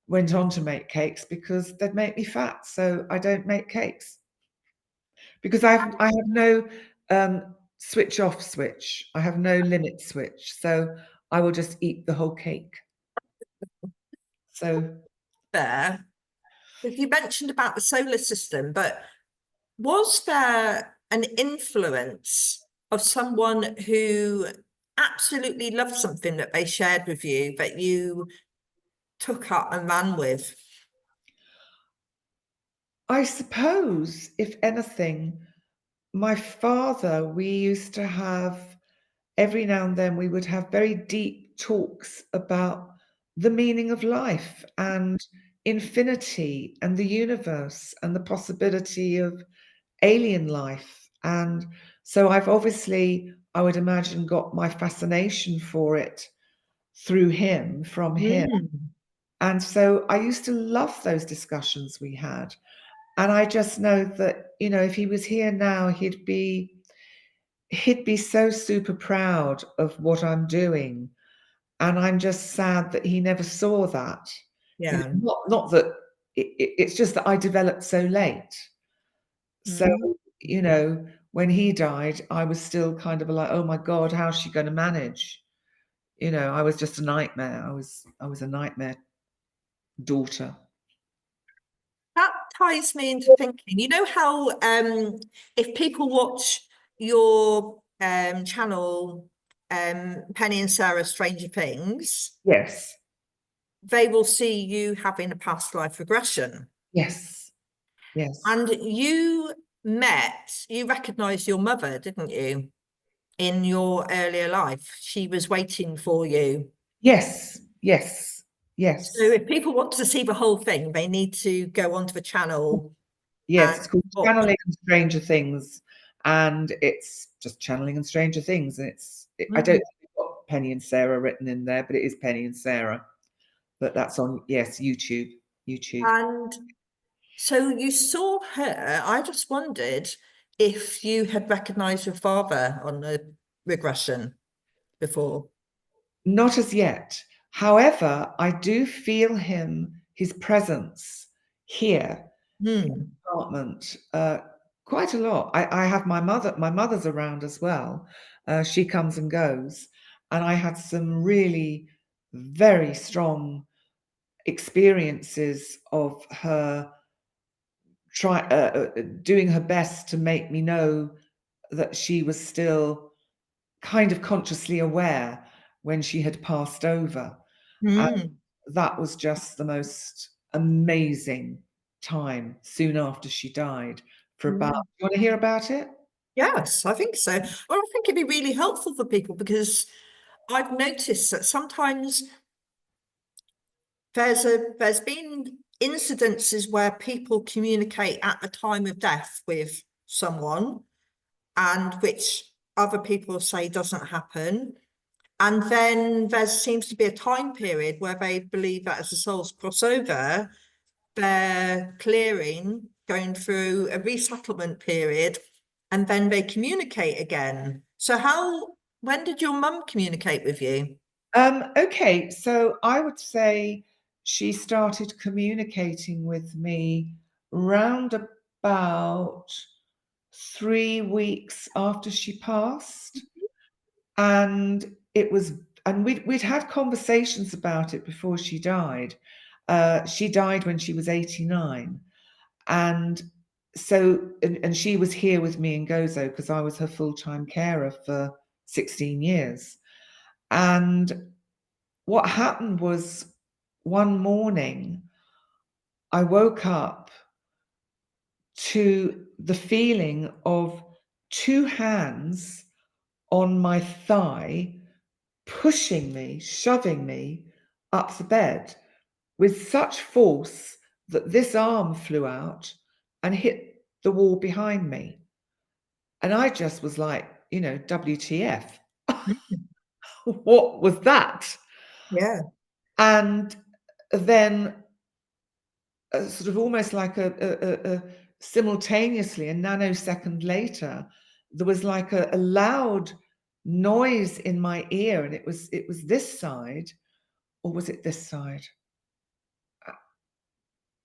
[SPEAKER 2] went on to make cakes because they'd make me fat. So I don't make cakes because I have no switch off switch. I have no limit switch. So I will just eat the whole cake. So
[SPEAKER 3] there, if you mentioned about the solar system, but was there an influence of someone who absolutely loved something that they shared with you that you took up and ran with?
[SPEAKER 2] I suppose, if anything, my father, we used to have every now and then we would have very deep talks about the meaning of life and infinity and the universe and the possibility of alien life. And so I've obviously, I would imagine, got my fascination for it from him. And so I used to love those discussions we had. And I just know that, if he was here now, he'd be so super proud of what I'm doing. And I'm just sad that he never saw that.
[SPEAKER 3] Yeah.
[SPEAKER 2] Not that it's just that I developed so late. So, when he died, I was still kind of like, oh my God, how's she going to manage? I was just a nightmare. I was a nightmare daughter.
[SPEAKER 3] That ties me into thinking, how if people watch your channel, Penny and Sarah Stranger Things,
[SPEAKER 2] Yes.
[SPEAKER 3] they will see you having a past life regression.
[SPEAKER 2] Yes. Yes.
[SPEAKER 3] And you recognized your mother, didn't you, in your earlier life? She was waiting for you.
[SPEAKER 2] Yes. Yes. Yes.
[SPEAKER 3] So if people want to see the whole thing, they need to go onto the channel.
[SPEAKER 2] Yes, it's called Channeling and Stranger Things, and it's just Channeling and Stranger Things. And I don't think we've got Penny and Sarah written in there, but it is Penny and Sarah. But that's on, yes, YouTube.
[SPEAKER 3] And so you saw her. I just wondered if you had recognized your father on the regression before.
[SPEAKER 2] Not as yet. However, I do feel his presence here in the apartment quite a lot. I have my mother's around as well. She comes and goes. And I had some really very strong experiences of her doing her best to make me know that she was still kind of consciously aware when she had passed over. And that was just the most amazing time soon after she died for about, do you want to hear about it?
[SPEAKER 3] Yes, I think so. Well, I think it'd be really helpful for people because I've noticed that sometimes there's been incidences where people communicate at the time of death with someone, and which other people say doesn't happen. And then there seems to be a time period where they believe that as the souls cross over, they're clearing, going through a resettlement period, and then they communicate again. So when did your mum communicate with you?
[SPEAKER 2] Okay, so I would say she started communicating with me round about 3 weeks after she passed. And it was, and we'd had conversations about it before she died. She died when she was 89. And so, and she was here with me in Gozo because I was her full-time carer for 16 years. And what happened was, one morning, I woke up to the feeling of 2 hands on my thigh, pushing me, shoving me up the bed with such force that this arm flew out and hit the wall behind me. And I just was like, you know, WTF? What was that?
[SPEAKER 3] Yeah.
[SPEAKER 2] And then sort of almost like a simultaneously, a nanosecond later, there was like a loud noise in my ear, and it was this side, or was it this side?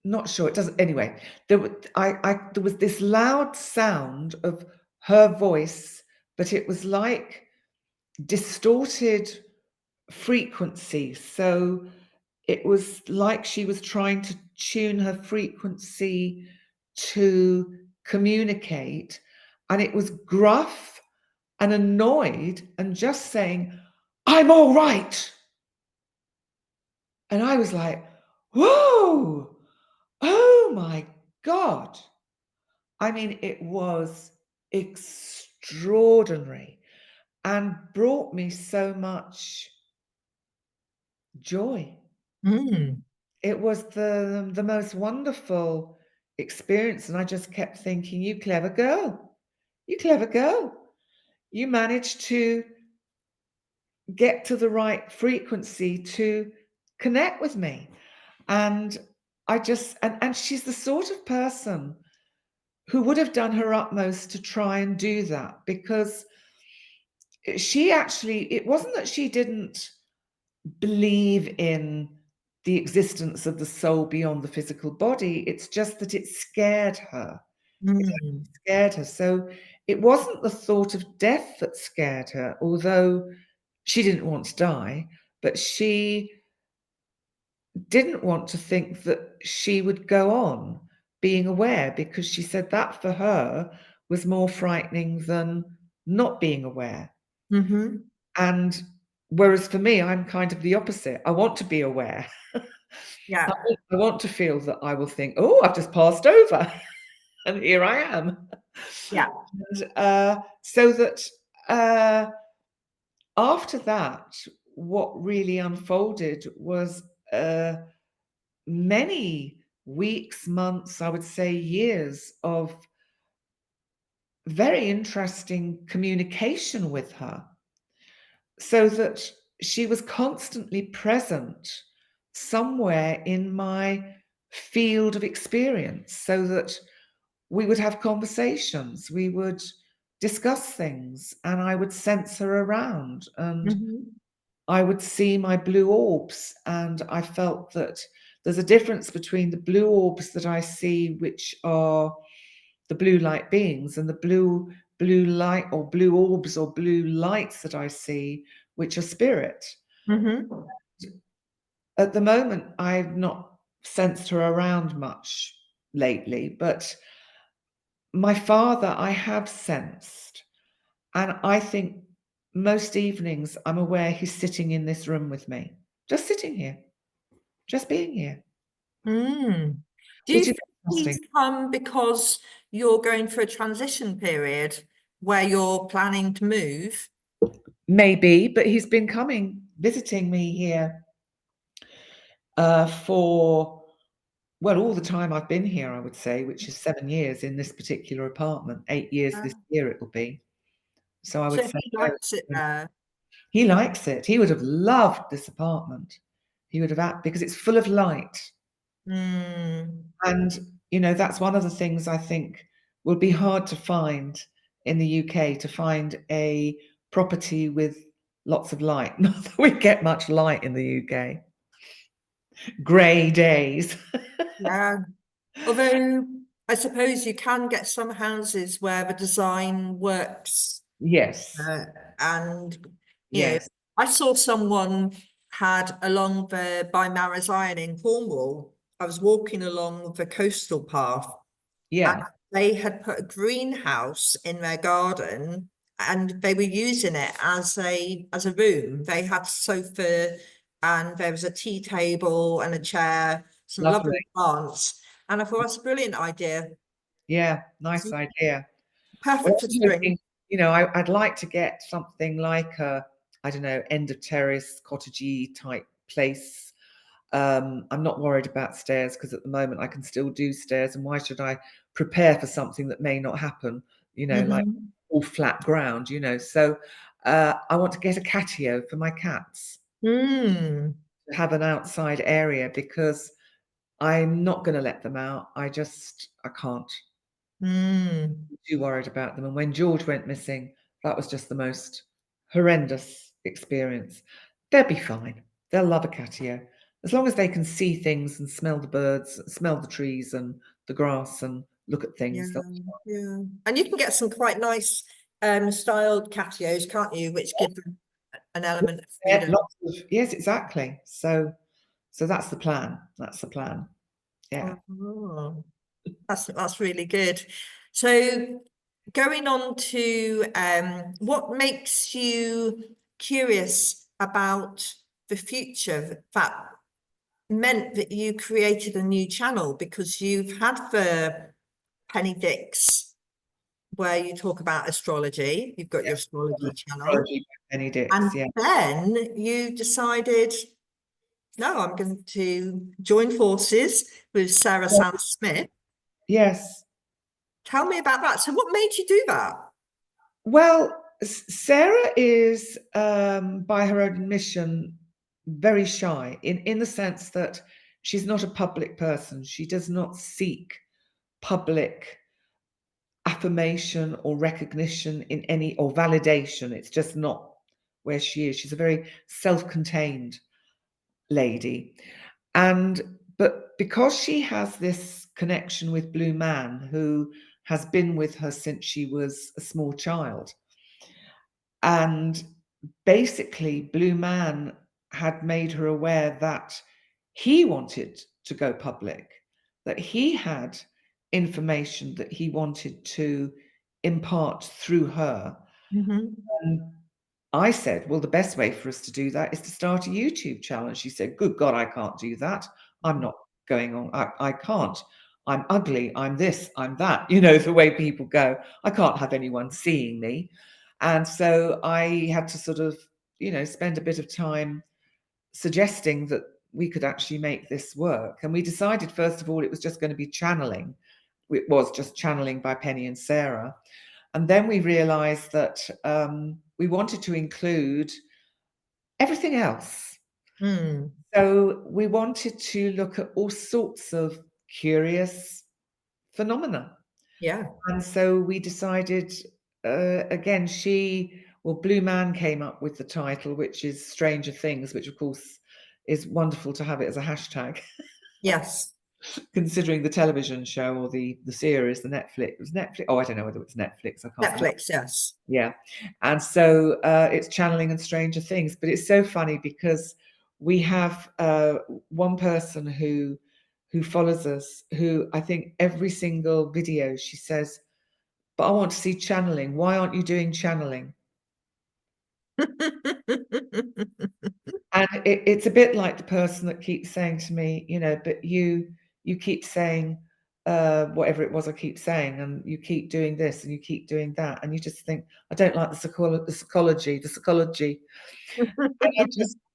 [SPEAKER 2] Not sure. It doesn't. Anyway, there was this loud sound of her voice, but it was like distorted frequency. So it was like she was trying to tune her frequency to communicate, and it was gruff and annoyed and just saying, "I'm all right." And I was like, whoa, oh my God. I mean, it was extraordinary and brought me so much joy.
[SPEAKER 3] Mm.
[SPEAKER 2] It was the most wonderful experience. And I just kept thinking, you clever girl, you clever girl. You managed to get to the right frequency to connect with me. And I just, and she's the sort of person who would have done her utmost to try and do that, because she actually, it wasn't that she didn't believe in the existence of the soul beyond the physical body. It's just that it scared her.
[SPEAKER 3] Mm.
[SPEAKER 2] It scared her. So it wasn't the thought of death that scared her, although she didn't want to die, but she didn't want to think that she would go on being aware, because she said that for her was more frightening than not being aware.
[SPEAKER 3] Mm-hmm.
[SPEAKER 2] And whereas for me, I'm kind of the opposite. I want to be aware.
[SPEAKER 3] Yeah.
[SPEAKER 2] I want to feel that I will think, oh, I've just passed over and here I am.
[SPEAKER 3] Yeah.
[SPEAKER 2] And, so that after that, what really unfolded was many weeks, months, I would say years of very interesting communication with her, so that she was constantly present somewhere in my field of experience, so that we would have conversations, we would discuss things, and I would sense her around, and
[SPEAKER 3] Mm-hmm.
[SPEAKER 2] I would see my blue orbs, and I felt that there's a difference between the blue orbs that I see, which are the blue light beings, and the blue light or blue orbs or blue lights that I see, which are spirit.
[SPEAKER 3] Mm-hmm.
[SPEAKER 2] At the moment, I've not sensed her around much lately, but my father I have sensed, and I think most evenings I'm aware he's sitting in this room with me, just sitting here, just being here,
[SPEAKER 3] Mm. Do you
[SPEAKER 2] which is
[SPEAKER 3] think
[SPEAKER 2] interesting.
[SPEAKER 3] he's come because you're going through a transition period where you're planning to move?
[SPEAKER 2] Maybe, but he's been coming, visiting me here for, well, all the time I've been here, I would say, which is 7 years in this particular apartment. 8 years this year it will be. So I would
[SPEAKER 3] So
[SPEAKER 2] say
[SPEAKER 3] he likes it there.
[SPEAKER 2] he likes it. He would have loved this apartment. He would have, because it's full of light.
[SPEAKER 3] Mm.
[SPEAKER 2] And, you know, that's one of the things I think will be hard to find in the UK, to find a property with lots of light. Not that we get much light in the UK. grey days.
[SPEAKER 3] Yeah. Although I suppose you can get some houses where the design works,
[SPEAKER 2] Yes,
[SPEAKER 3] and you know,
[SPEAKER 2] yes,
[SPEAKER 3] I saw someone had along the by Maris Iron in Cornwall. I was walking along the coastal path, and
[SPEAKER 2] yeah,
[SPEAKER 3] they had put a greenhouse in their garden, and they were using it as a room. They had sofa, and there was a tea table and a chair, some
[SPEAKER 2] lovely.
[SPEAKER 3] lovely plants. And I thought that's a brilliant idea.
[SPEAKER 2] Yeah, nice idea. Well,
[SPEAKER 3] Perfect
[SPEAKER 2] I
[SPEAKER 3] for
[SPEAKER 2] was
[SPEAKER 3] spring.
[SPEAKER 2] hoping, I'd like to get something like a, I don't know, end of terrace, cottagey type place. I'm not worried about stairs because at the moment I can still do stairs, and why should I prepare for something that may not happen? Like
[SPEAKER 3] Mhm.
[SPEAKER 2] all flat ground. So I want to get a catio for my cats,
[SPEAKER 3] Mm,
[SPEAKER 2] to have an outside area because I'm not going to let them out. I can't.
[SPEAKER 3] mm,
[SPEAKER 2] Too worried about them. And when George went missing, that was just the most horrendous experience. They'll be fine. They'll love a catio. As long as they can see things and smell the birds, smell the trees and the grass and look at
[SPEAKER 3] yeah,
[SPEAKER 2] things.
[SPEAKER 3] yeah. And you can get some quite nice styled catios, can't you? Which give them an element of freedom.
[SPEAKER 2] Yes, exactly. So that's the plan. That's the plan. Yeah.
[SPEAKER 3] Oh, that's really good. So going on to what makes you curious about the future that meant that you created a new channel, because you've had the Penny Dicks where you talk about astrology, you've got
[SPEAKER 2] Yeah.
[SPEAKER 3] your astrology channel,
[SPEAKER 2] Astrology by Penny Dicks.
[SPEAKER 3] and
[SPEAKER 2] Yeah.
[SPEAKER 3] then you decided, no, I'm going to join forces with Sarah Smith.
[SPEAKER 2] Yes.
[SPEAKER 3] Tell me about that. So what made you do that?
[SPEAKER 2] Well, Sarah is, by her own admission, very shy in the sense that she's not a public person. She does not seek public affirmation or recognition in any or validation. It's just not where she is. She's a very self-contained lady. But because she has this connection with Blue Man, who has been with her since she was a small child, and basically, Blue Man had made her aware that he wanted to go public, that he had information that he wanted to impart through her.
[SPEAKER 3] Mhm.
[SPEAKER 2] And I said, well, the best way for us to do that is to start a YouTube channel. And she said, good God, I can't do that. I'm not going on. I can't. I'm ugly. I'm this. I'm that. The way people go. I can't have anyone seeing me. And so I had to sort of, spend a bit of time suggesting that we could actually make this work. And we decided, first of all, it was just going to be channeling. It was just channeling by Penny and Sarah. And then we realized that we wanted to include everything else.
[SPEAKER 3] Mm.
[SPEAKER 2] So we wanted to look at all sorts of curious phenomena.
[SPEAKER 3] Yeah.
[SPEAKER 2] And so we decided, again, Blue Man came up with the title, which is Stranger Things, which of course is wonderful to have it as a hashtag.
[SPEAKER 3] Yes.
[SPEAKER 2] Considering the television show or the series, the Netflix, was Netflix. Oh, I don't know whether it's Netflix. I can't remember.
[SPEAKER 3] Netflix, yes.
[SPEAKER 2] Yeah. And so it's channeling and Stranger Things. But it's so funny because we have one person who follows us, who I think every single video she says, but I want to see channeling. Why aren't you doing channeling? And it's a bit like the person that keeps saying to me, but you keep saying whatever it was I keep saying, and you keep doing this and you keep doing that, and you just think, I don't like the psychology.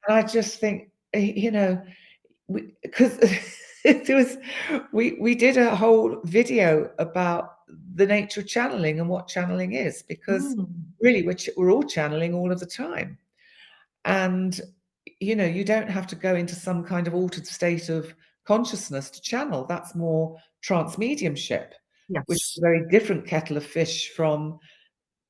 [SPEAKER 2] I just think, because we did a whole video about the nature of channeling and what channeling is, because
[SPEAKER 3] Mm.
[SPEAKER 2] really we're all channeling all of the time. And you don't have to go into some kind of altered state of consciousness to channel. That's more trance mediumship, which is
[SPEAKER 3] Yes.
[SPEAKER 2] a very different kettle of fish from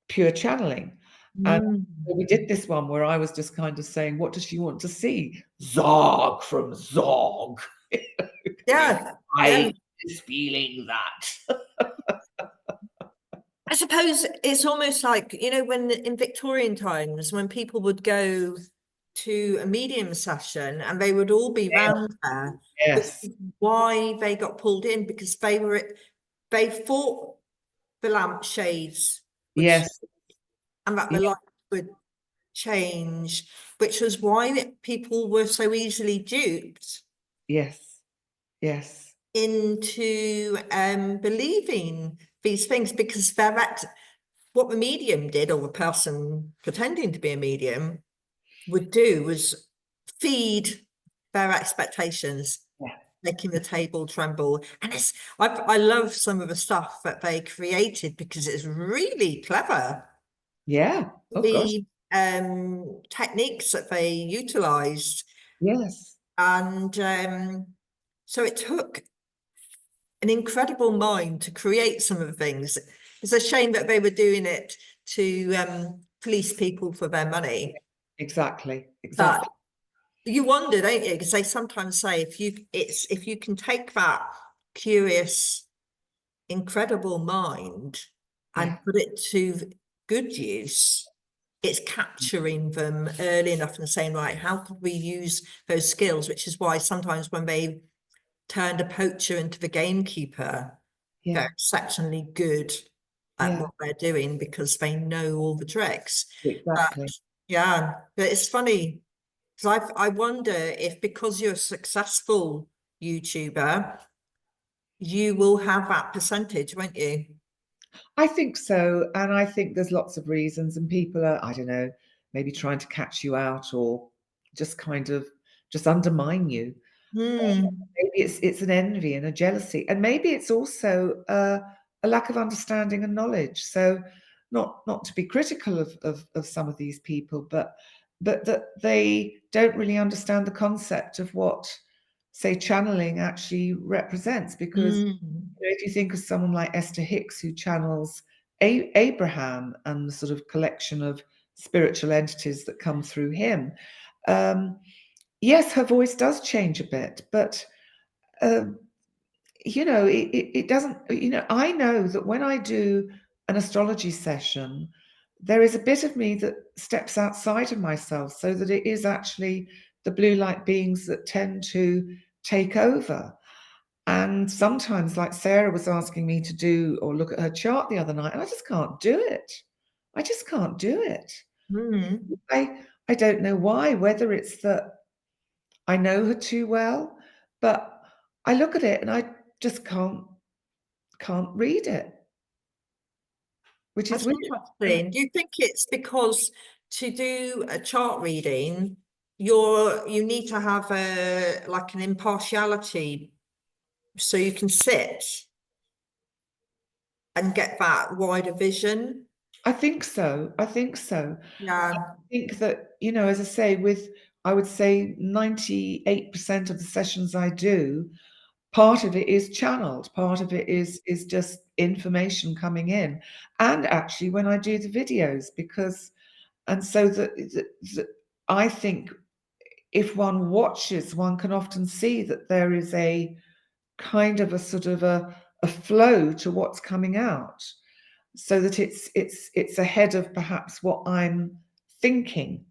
[SPEAKER 2] pure channeling. And we did this one where I was just kind of saying, what does she want to see? Zog from Zog.
[SPEAKER 3] Yeah.
[SPEAKER 2] I is feeling that.
[SPEAKER 3] I suppose it's almost like, you know, when in Victorian times, when people would go to a medium session and they would all be round there.
[SPEAKER 2] Yes.
[SPEAKER 3] Why they got pulled in, because they thought the lampshades would
[SPEAKER 2] Yes.
[SPEAKER 3] and that the light would change, which was why people were so easily duped.
[SPEAKER 2] Yes. Yes.
[SPEAKER 3] Into believing these things, because what the medium did, or the person pretending to be a medium would do, was feed their expectations, making the table tremble. And I love some of the stuff that they created because it's really clever.
[SPEAKER 2] Yeah. Oh gosh.
[SPEAKER 3] The techniques that they utilized.
[SPEAKER 2] Yes.
[SPEAKER 3] And so it took an incredible mind to create some of the things. It's a shame that they were doing it to police people for their money.
[SPEAKER 2] Exactly.
[SPEAKER 3] But you wonder, don't you? Because they sometimes say if you can take that curious, incredible mind and put it to good use, it's capturing them early enough and saying, right, how could we use those skills? Which is why sometimes when they turned a poacher into the gamekeeper, they're exceptionally good at what they're doing because they know all the tricks.
[SPEAKER 2] Exactly.
[SPEAKER 3] But it's funny because I wonder if, because you're a successful YouTuber, you will have that percentage, won't you?
[SPEAKER 2] I think so. And I think there's lots of reasons, and people are, I don't know, maybe trying to catch you out or just kind of just undermine you. Maybe it's an envy and a jealousy, and maybe it's also a lack of understanding and knowledge. So not to be critical of some of these people, but that they don't really understand the concept of what, say, channeling actually represents. Because if you think of someone like Esther Hicks, who channels Abraham and the sort of collection of spiritual entities that come through him, yes, her voice does change a bit, but it doesn't, I know that when I do an astrology session, there is a bit of me that steps outside of myself, so that it is actually the blue light beings that tend to take over. And sometimes, like Sarah was asking me to do or look at her chart the other night, and I just can't do it. I just can't do it. I don't know why, whether it's that I know her too well, but I look at it and I just can't read it, which is
[SPEAKER 3] That's
[SPEAKER 2] weird.
[SPEAKER 3] interesting. Do you think it's because to do a chart reading, you need to have like an impartiality, so you can sit and get that wider vision?
[SPEAKER 2] I think so. I think so.
[SPEAKER 3] Yeah.
[SPEAKER 2] I think that, as I say, I would say 98% of the sessions I do, part of it is channeled, part of it is just information coming in. And actually when I do the videos, and so that I think if one watches, one can often see that there is a kind of a sort of a flow to what's coming out, so that it's ahead of perhaps what I'm thinking,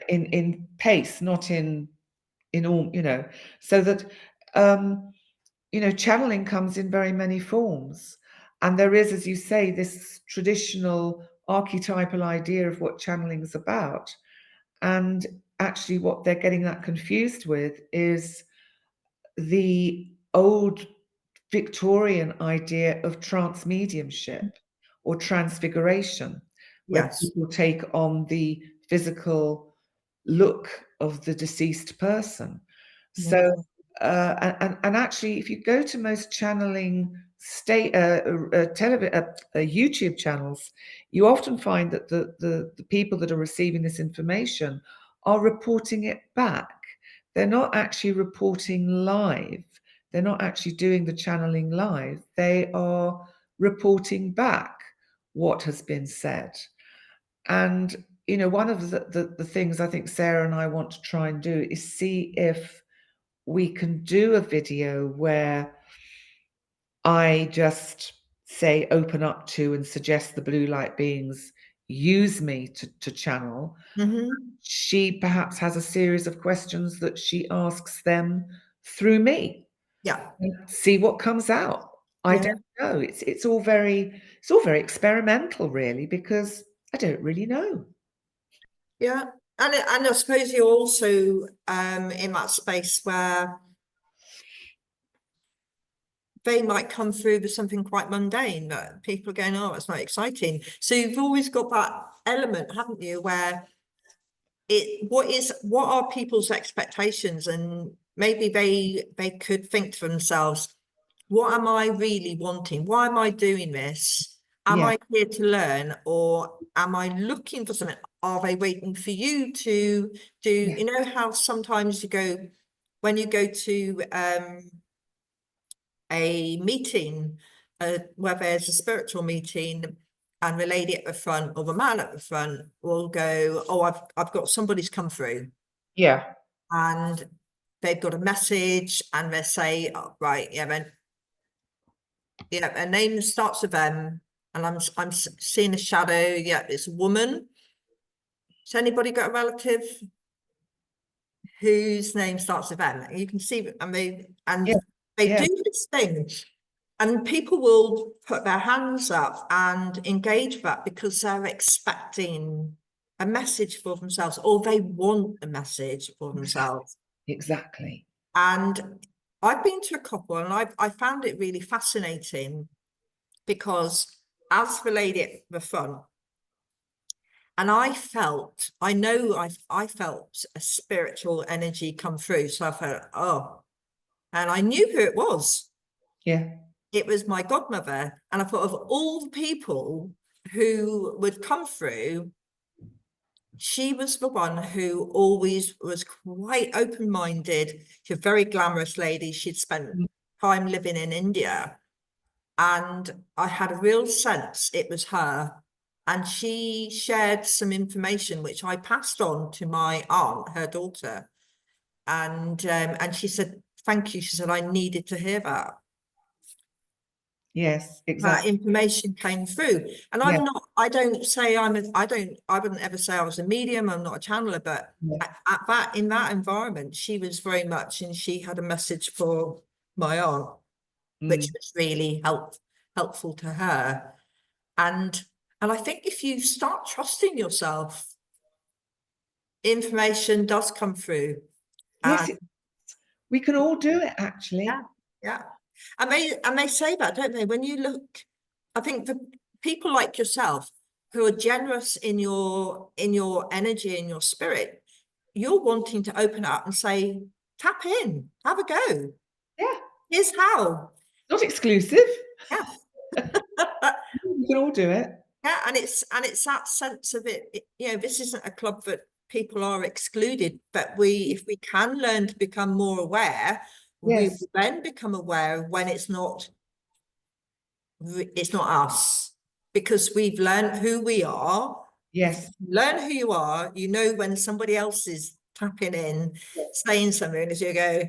[SPEAKER 2] in pace, not in all, so that channeling comes in very many forms. And there is, as you say, this traditional archetypal idea of what channeling is about. And actually what they're getting that confused with is the old Victorian idea of trance mediumship or transfiguration, where people take on the physical look of the deceased person. So, and actually, if you go to most channeling YouTube channels, you often find that the people that are receiving this information are reporting it back. They're not actually reporting live. They're not actually doing the channeling live. They are reporting back what has been said. And, you know, one of the things I think Sarah and I want to try and do is see if we can do a video where I just say open up to and suggest the blue light beings use me to channel. She perhaps has a series of questions that she asks them through me.
[SPEAKER 3] Yeah.
[SPEAKER 2] And see what comes out. I
[SPEAKER 3] Yeah.
[SPEAKER 2] don't know. It's all very experimental, really, because I don't really know.
[SPEAKER 3] Yeah. And I suppose you're also in that space where they might come through with something quite mundane that people are going, oh, it's not exciting. So you've always got that element, haven't you, where what are people's expectations? And maybe they could think to themselves, what am I really wanting? Why am I doing this? Am
[SPEAKER 2] Yeah.
[SPEAKER 3] I here to learn, or am I looking for something? Are they waiting for you to do,
[SPEAKER 2] Yeah.
[SPEAKER 3] you know how sometimes when you go to a meeting, where there's a spiritual meeting, and the lady at the front or the man at the front will go, oh, I've got somebody's come through.
[SPEAKER 2] Yeah.
[SPEAKER 3] And they've got a message, and they say, oh, right, yeah, then, yeah, her name starts with M, and I'm seeing a shadow. Yeah, it's a woman. Has anybody got a relative whose name starts with M? You can see, and they
[SPEAKER 2] Yeah.
[SPEAKER 3] do this thing, and people will put their hands up and engage that because they're expecting a message for themselves, or they want a message for themselves.
[SPEAKER 2] Exactly.
[SPEAKER 3] And I've been to a couple, and I found it really fascinating, because as the lady at the front, and I felt a spiritual energy come through. So I felt, oh, and I knew who it was.
[SPEAKER 2] Yeah.
[SPEAKER 3] It was my godmother. And I thought, of all the people who would come through, she was the one who always was quite open-minded. She's a very glamorous lady. She'd spent time living in India. And I had a real sense it was her. And she shared some information which I passed on to my aunt, her daughter. And she said, thank you. She said, I needed to hear that.
[SPEAKER 2] Yes,
[SPEAKER 3] That
[SPEAKER 2] exactly.
[SPEAKER 3] information came through. And
[SPEAKER 2] Yeah.
[SPEAKER 3] I wouldn't ever say I was a medium, I'm not a channeler, but
[SPEAKER 2] Yeah.
[SPEAKER 3] in that environment, she was very much, and she had a message for my aunt, which was really helpful to her. And I think if you start trusting yourself, information does come through.
[SPEAKER 2] Yes, we can all do it, actually.
[SPEAKER 3] Yeah. And they say that, don't they? When you look, I think for people like yourself who are generous in your energy, in your spirit, you're wanting to open up and say, tap in, have a go.
[SPEAKER 2] Yeah.
[SPEAKER 3] Here's how.
[SPEAKER 2] Not exclusive.
[SPEAKER 3] Yeah.
[SPEAKER 2] We can all do it.
[SPEAKER 3] Yeah, and it's that sense of it, you know, this isn't a club that people are excluded, but if we can learn to become more aware, we
[SPEAKER 2] Yes.
[SPEAKER 3] will then become aware when it's not us, because we've learned who we are.
[SPEAKER 2] Yes.
[SPEAKER 3] Learn who you are, you know, when somebody else is tapping in, saying something, as you go,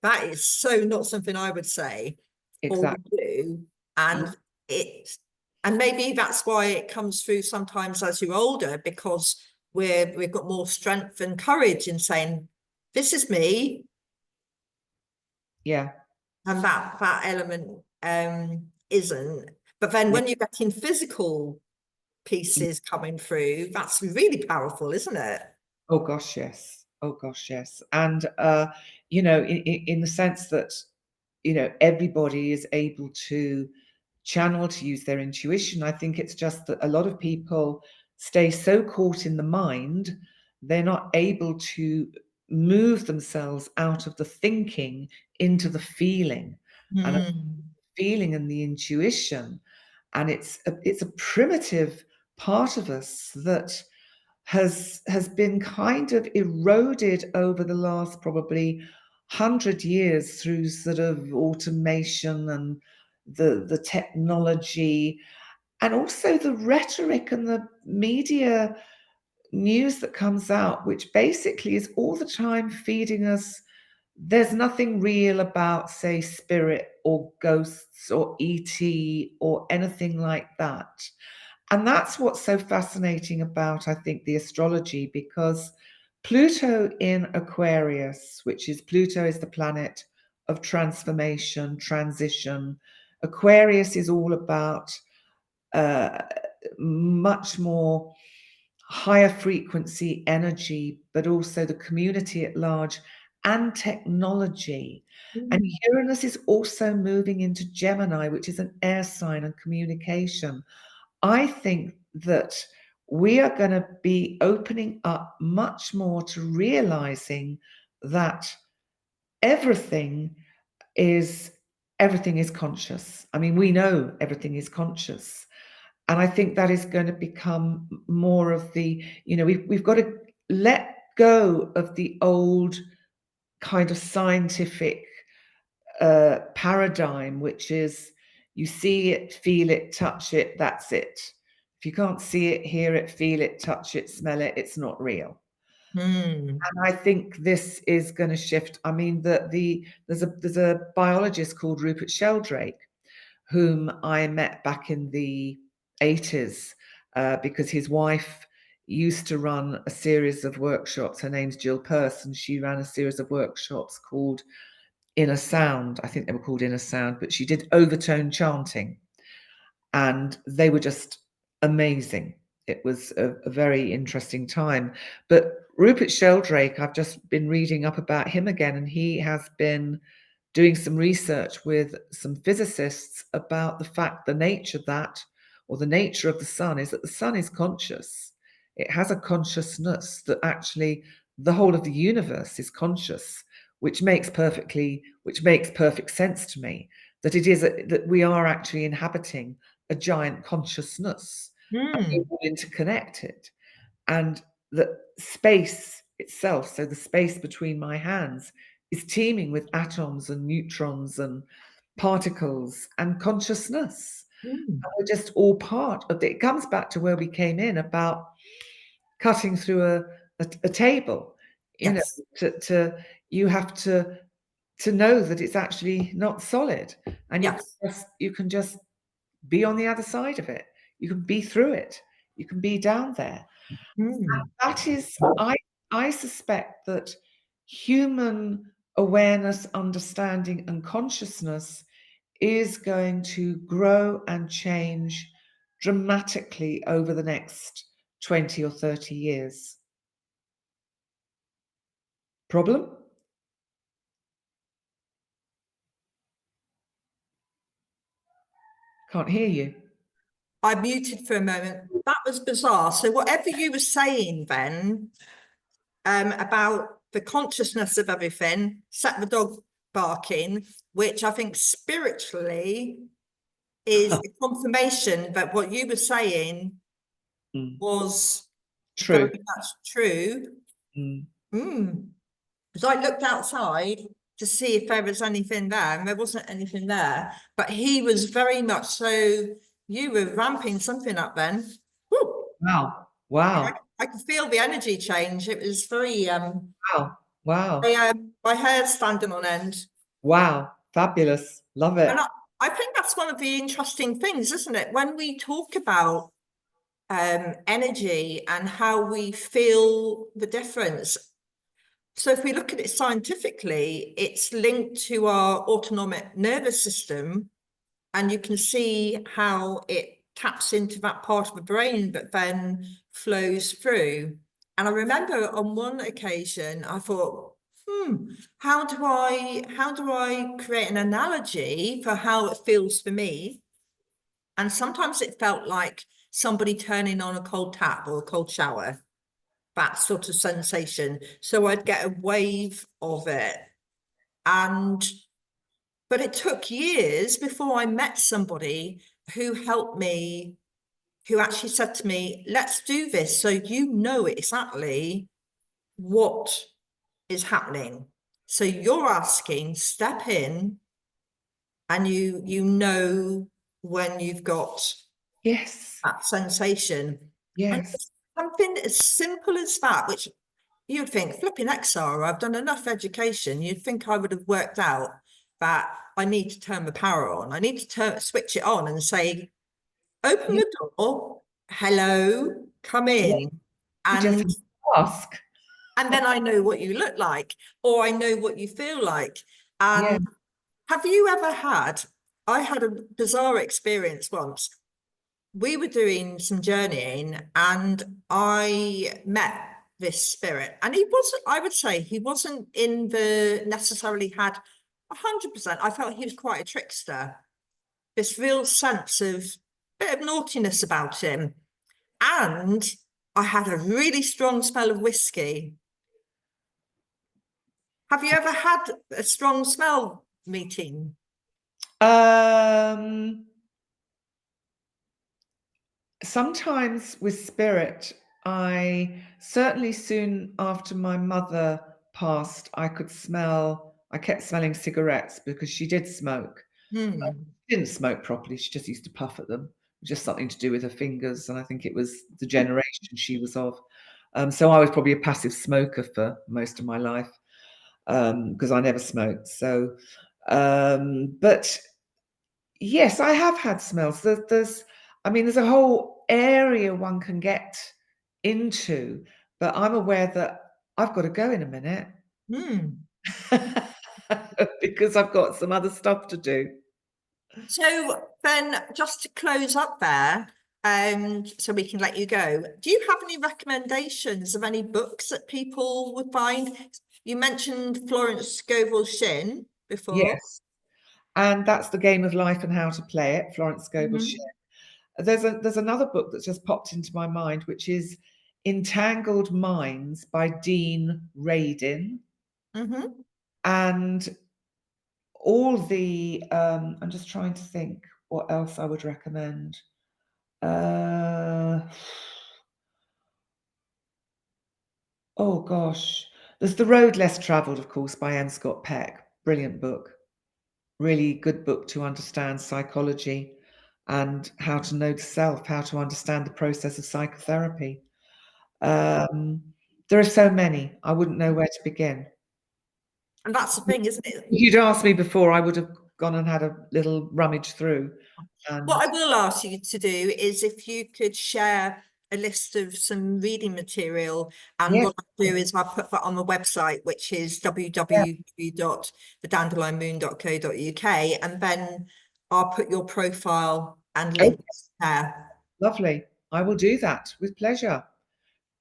[SPEAKER 3] that is so not something I would say or do. And and maybe that's why it comes through sometimes as you're older, because we've got more strength and courage in saying, this is me.
[SPEAKER 2] Yeah.
[SPEAKER 3] And that element isn't. But then when you're getting physical pieces coming through, that's really powerful, isn't it?
[SPEAKER 2] Oh gosh, yes. Oh gosh, yes. And you know, in the sense that, you know, everybody is able to channel, to use their intuition. I think it's just that a lot of people stay so caught in the mind, they're not able to move themselves out of the thinking into the feeling. And feeling and the intuition, and it's a primitive part of us that has been kind of eroded over the last probably 100 years through sort of automation and the technology. and also the rhetoric and the media news that comes out, which basically is all the time feeding us there's nothing real about, say, spirit or ghosts or ET or anything like that. And that's what's so fascinating about, I think, the astrology, because Pluto in Aquarius, Pluto is the planet of transformation, transition. Aquarius is all about much more higher frequency energy, but also the community at large and technology. And Uranus is also moving into Gemini, which is an air sign and communication. I think that we are going to be opening up much more to realizing that everything is conscious. I mean, we know everything is conscious. And I think that is going to become more of the, we've got to let go of the old kind of scientific paradigm, which is you see it, feel it, touch it, that's it. If you can't see it, hear it, feel it, touch it, smell it, it's not real. And I think this is going to shift. I mean, there's a biologist called Rupert Sheldrake, whom I met back in the 80s because his wife used to run a series of workshops. Her name's Jill Peirce, and she ran a series of workshops called Inner Sound. I think they were called Inner Sound, but she did overtone chanting, and they were just amazing. It was a very interesting time. But Rupert Sheldrake, I've just been reading up about him again, and he has been doing some research with some physicists about the fact the nature of the sun is that the sun is conscious. It has a consciousness, that actually the whole of the universe is conscious, which makes perfect sense to me, that that we are actually inhabiting a giant consciousness, and we're all interconnected, and that space itself, so the space between my hands, is teeming with atoms and neutrons and particles and consciousness. And we're just all part of it. It comes back to where we came in about cutting through a table.
[SPEAKER 3] Yes.
[SPEAKER 2] You have to know that it's actually not solid, and
[SPEAKER 3] Yes.
[SPEAKER 2] you can just be on the other side of it. You can be through it. You can be down there. That is, I suspect that human awareness, understanding, and consciousness is going to grow and change dramatically over the next 20 or 30 years. Problem? Can't hear you.
[SPEAKER 3] I muted for a moment. That was bizarre. So whatever you were saying then about the consciousness of everything, set the dog barking, which I think spiritually is a confirmation that what you were saying was
[SPEAKER 2] True.
[SPEAKER 3] very much true. Because I looked outside to see if there was anything there, and there wasn't anything there. But he was very much so. You were ramping something up then. Woo.
[SPEAKER 2] Wow.
[SPEAKER 3] I could feel the energy change. It was very
[SPEAKER 2] Wow.
[SPEAKER 3] my hair's standing on end.
[SPEAKER 2] Wow. Fabulous. Love it.
[SPEAKER 3] And I think that's one of the interesting things, isn't it? When we talk about energy and how we feel the difference. So if we look at it scientifically, it's linked to our autonomic nervous system, and you can see how it taps into that part of the brain that then flows through. And I remember on one occasion, I thought, how do I create an analogy for how it feels for me? And sometimes it felt like somebody turning on a cold tap or a cold shower, that sort of sensation. So I'd get a wave of it. But it took years before I met somebody who helped me, who actually said to me, let's do this so you know exactly what is happening. So you're asking, step in, and you know when you've got
[SPEAKER 2] Yes.
[SPEAKER 3] that sensation. And
[SPEAKER 2] Yes.
[SPEAKER 3] it's something as simple as that, which you'd think, flipping heck, Sarah, I've done enough education. You'd think I would have worked out that I need to turn the power on. I need to switch it on and say, open
[SPEAKER 2] Yeah.
[SPEAKER 3] the door, hello, come in.
[SPEAKER 2] You just
[SPEAKER 3] And
[SPEAKER 2] ask.
[SPEAKER 3] then I know what you look like, or I know what you feel like.
[SPEAKER 2] Yeah.
[SPEAKER 3] And have you ever had, I had a bizarre experience once. We were doing some journeying and I met this spirit, and he wasn't, I would say he wasn't in the necessarily had 100%. I felt he was quite a trickster, this real sense of bit of naughtiness about him. And I had a really strong smell of whiskey. Have you ever had a strong smell meeting?
[SPEAKER 2] Sometimes with spirit, I certainly soon after my mother passed, I kept smelling cigarettes because she did smoke.
[SPEAKER 3] Hmm.
[SPEAKER 2] She didn't smoke properly, she just used to puff at them. Just something to do with her fingers, and I think it was the generation she was of. So I was probably a passive smoker for most of my life, because I never smoked. So, but yes, I have had smells. I mean, there's a whole area one can get into, but I'm aware that I've got to go in a minute
[SPEAKER 3] Hmm.
[SPEAKER 2] because I've got some other stuff to do.
[SPEAKER 3] So then just to close up there, so we can let you go, do you have any recommendations of any books that people would find? You mentioned Florence Scovel Shinn before.
[SPEAKER 2] Yes, and that's The Game of Life and How to Play It, Florence Scovel Shinn. There's another book that's just popped into my mind, which is Entangled Minds by Dean Radin. And all the I'm just trying to think what else I would recommend. Oh gosh, there's The Road Less Travelled, of course, by Anne Scott Peck. Brilliant book, really good book to understand psychology and how to know the self, how to understand the process of psychotherapy. There are so many, I wouldn't know where to begin.
[SPEAKER 3] And that's the thing, isn't it?
[SPEAKER 2] If you'd asked me before, I would have gone and had a little rummage through.
[SPEAKER 3] What I will ask you to do is if you could share a list of some reading material, and
[SPEAKER 2] Yes.
[SPEAKER 3] what I'll do is I'll put that on the website, which is www.thedandelinemoon.co.uk, and then I'll put your profile and links there.
[SPEAKER 2] Lovely. I will do that with pleasure.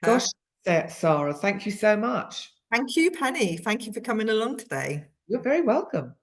[SPEAKER 2] Gosh, Sarah, thank you so much.
[SPEAKER 3] Thank you, Penny. Thank you for coming along today.
[SPEAKER 2] You're very welcome.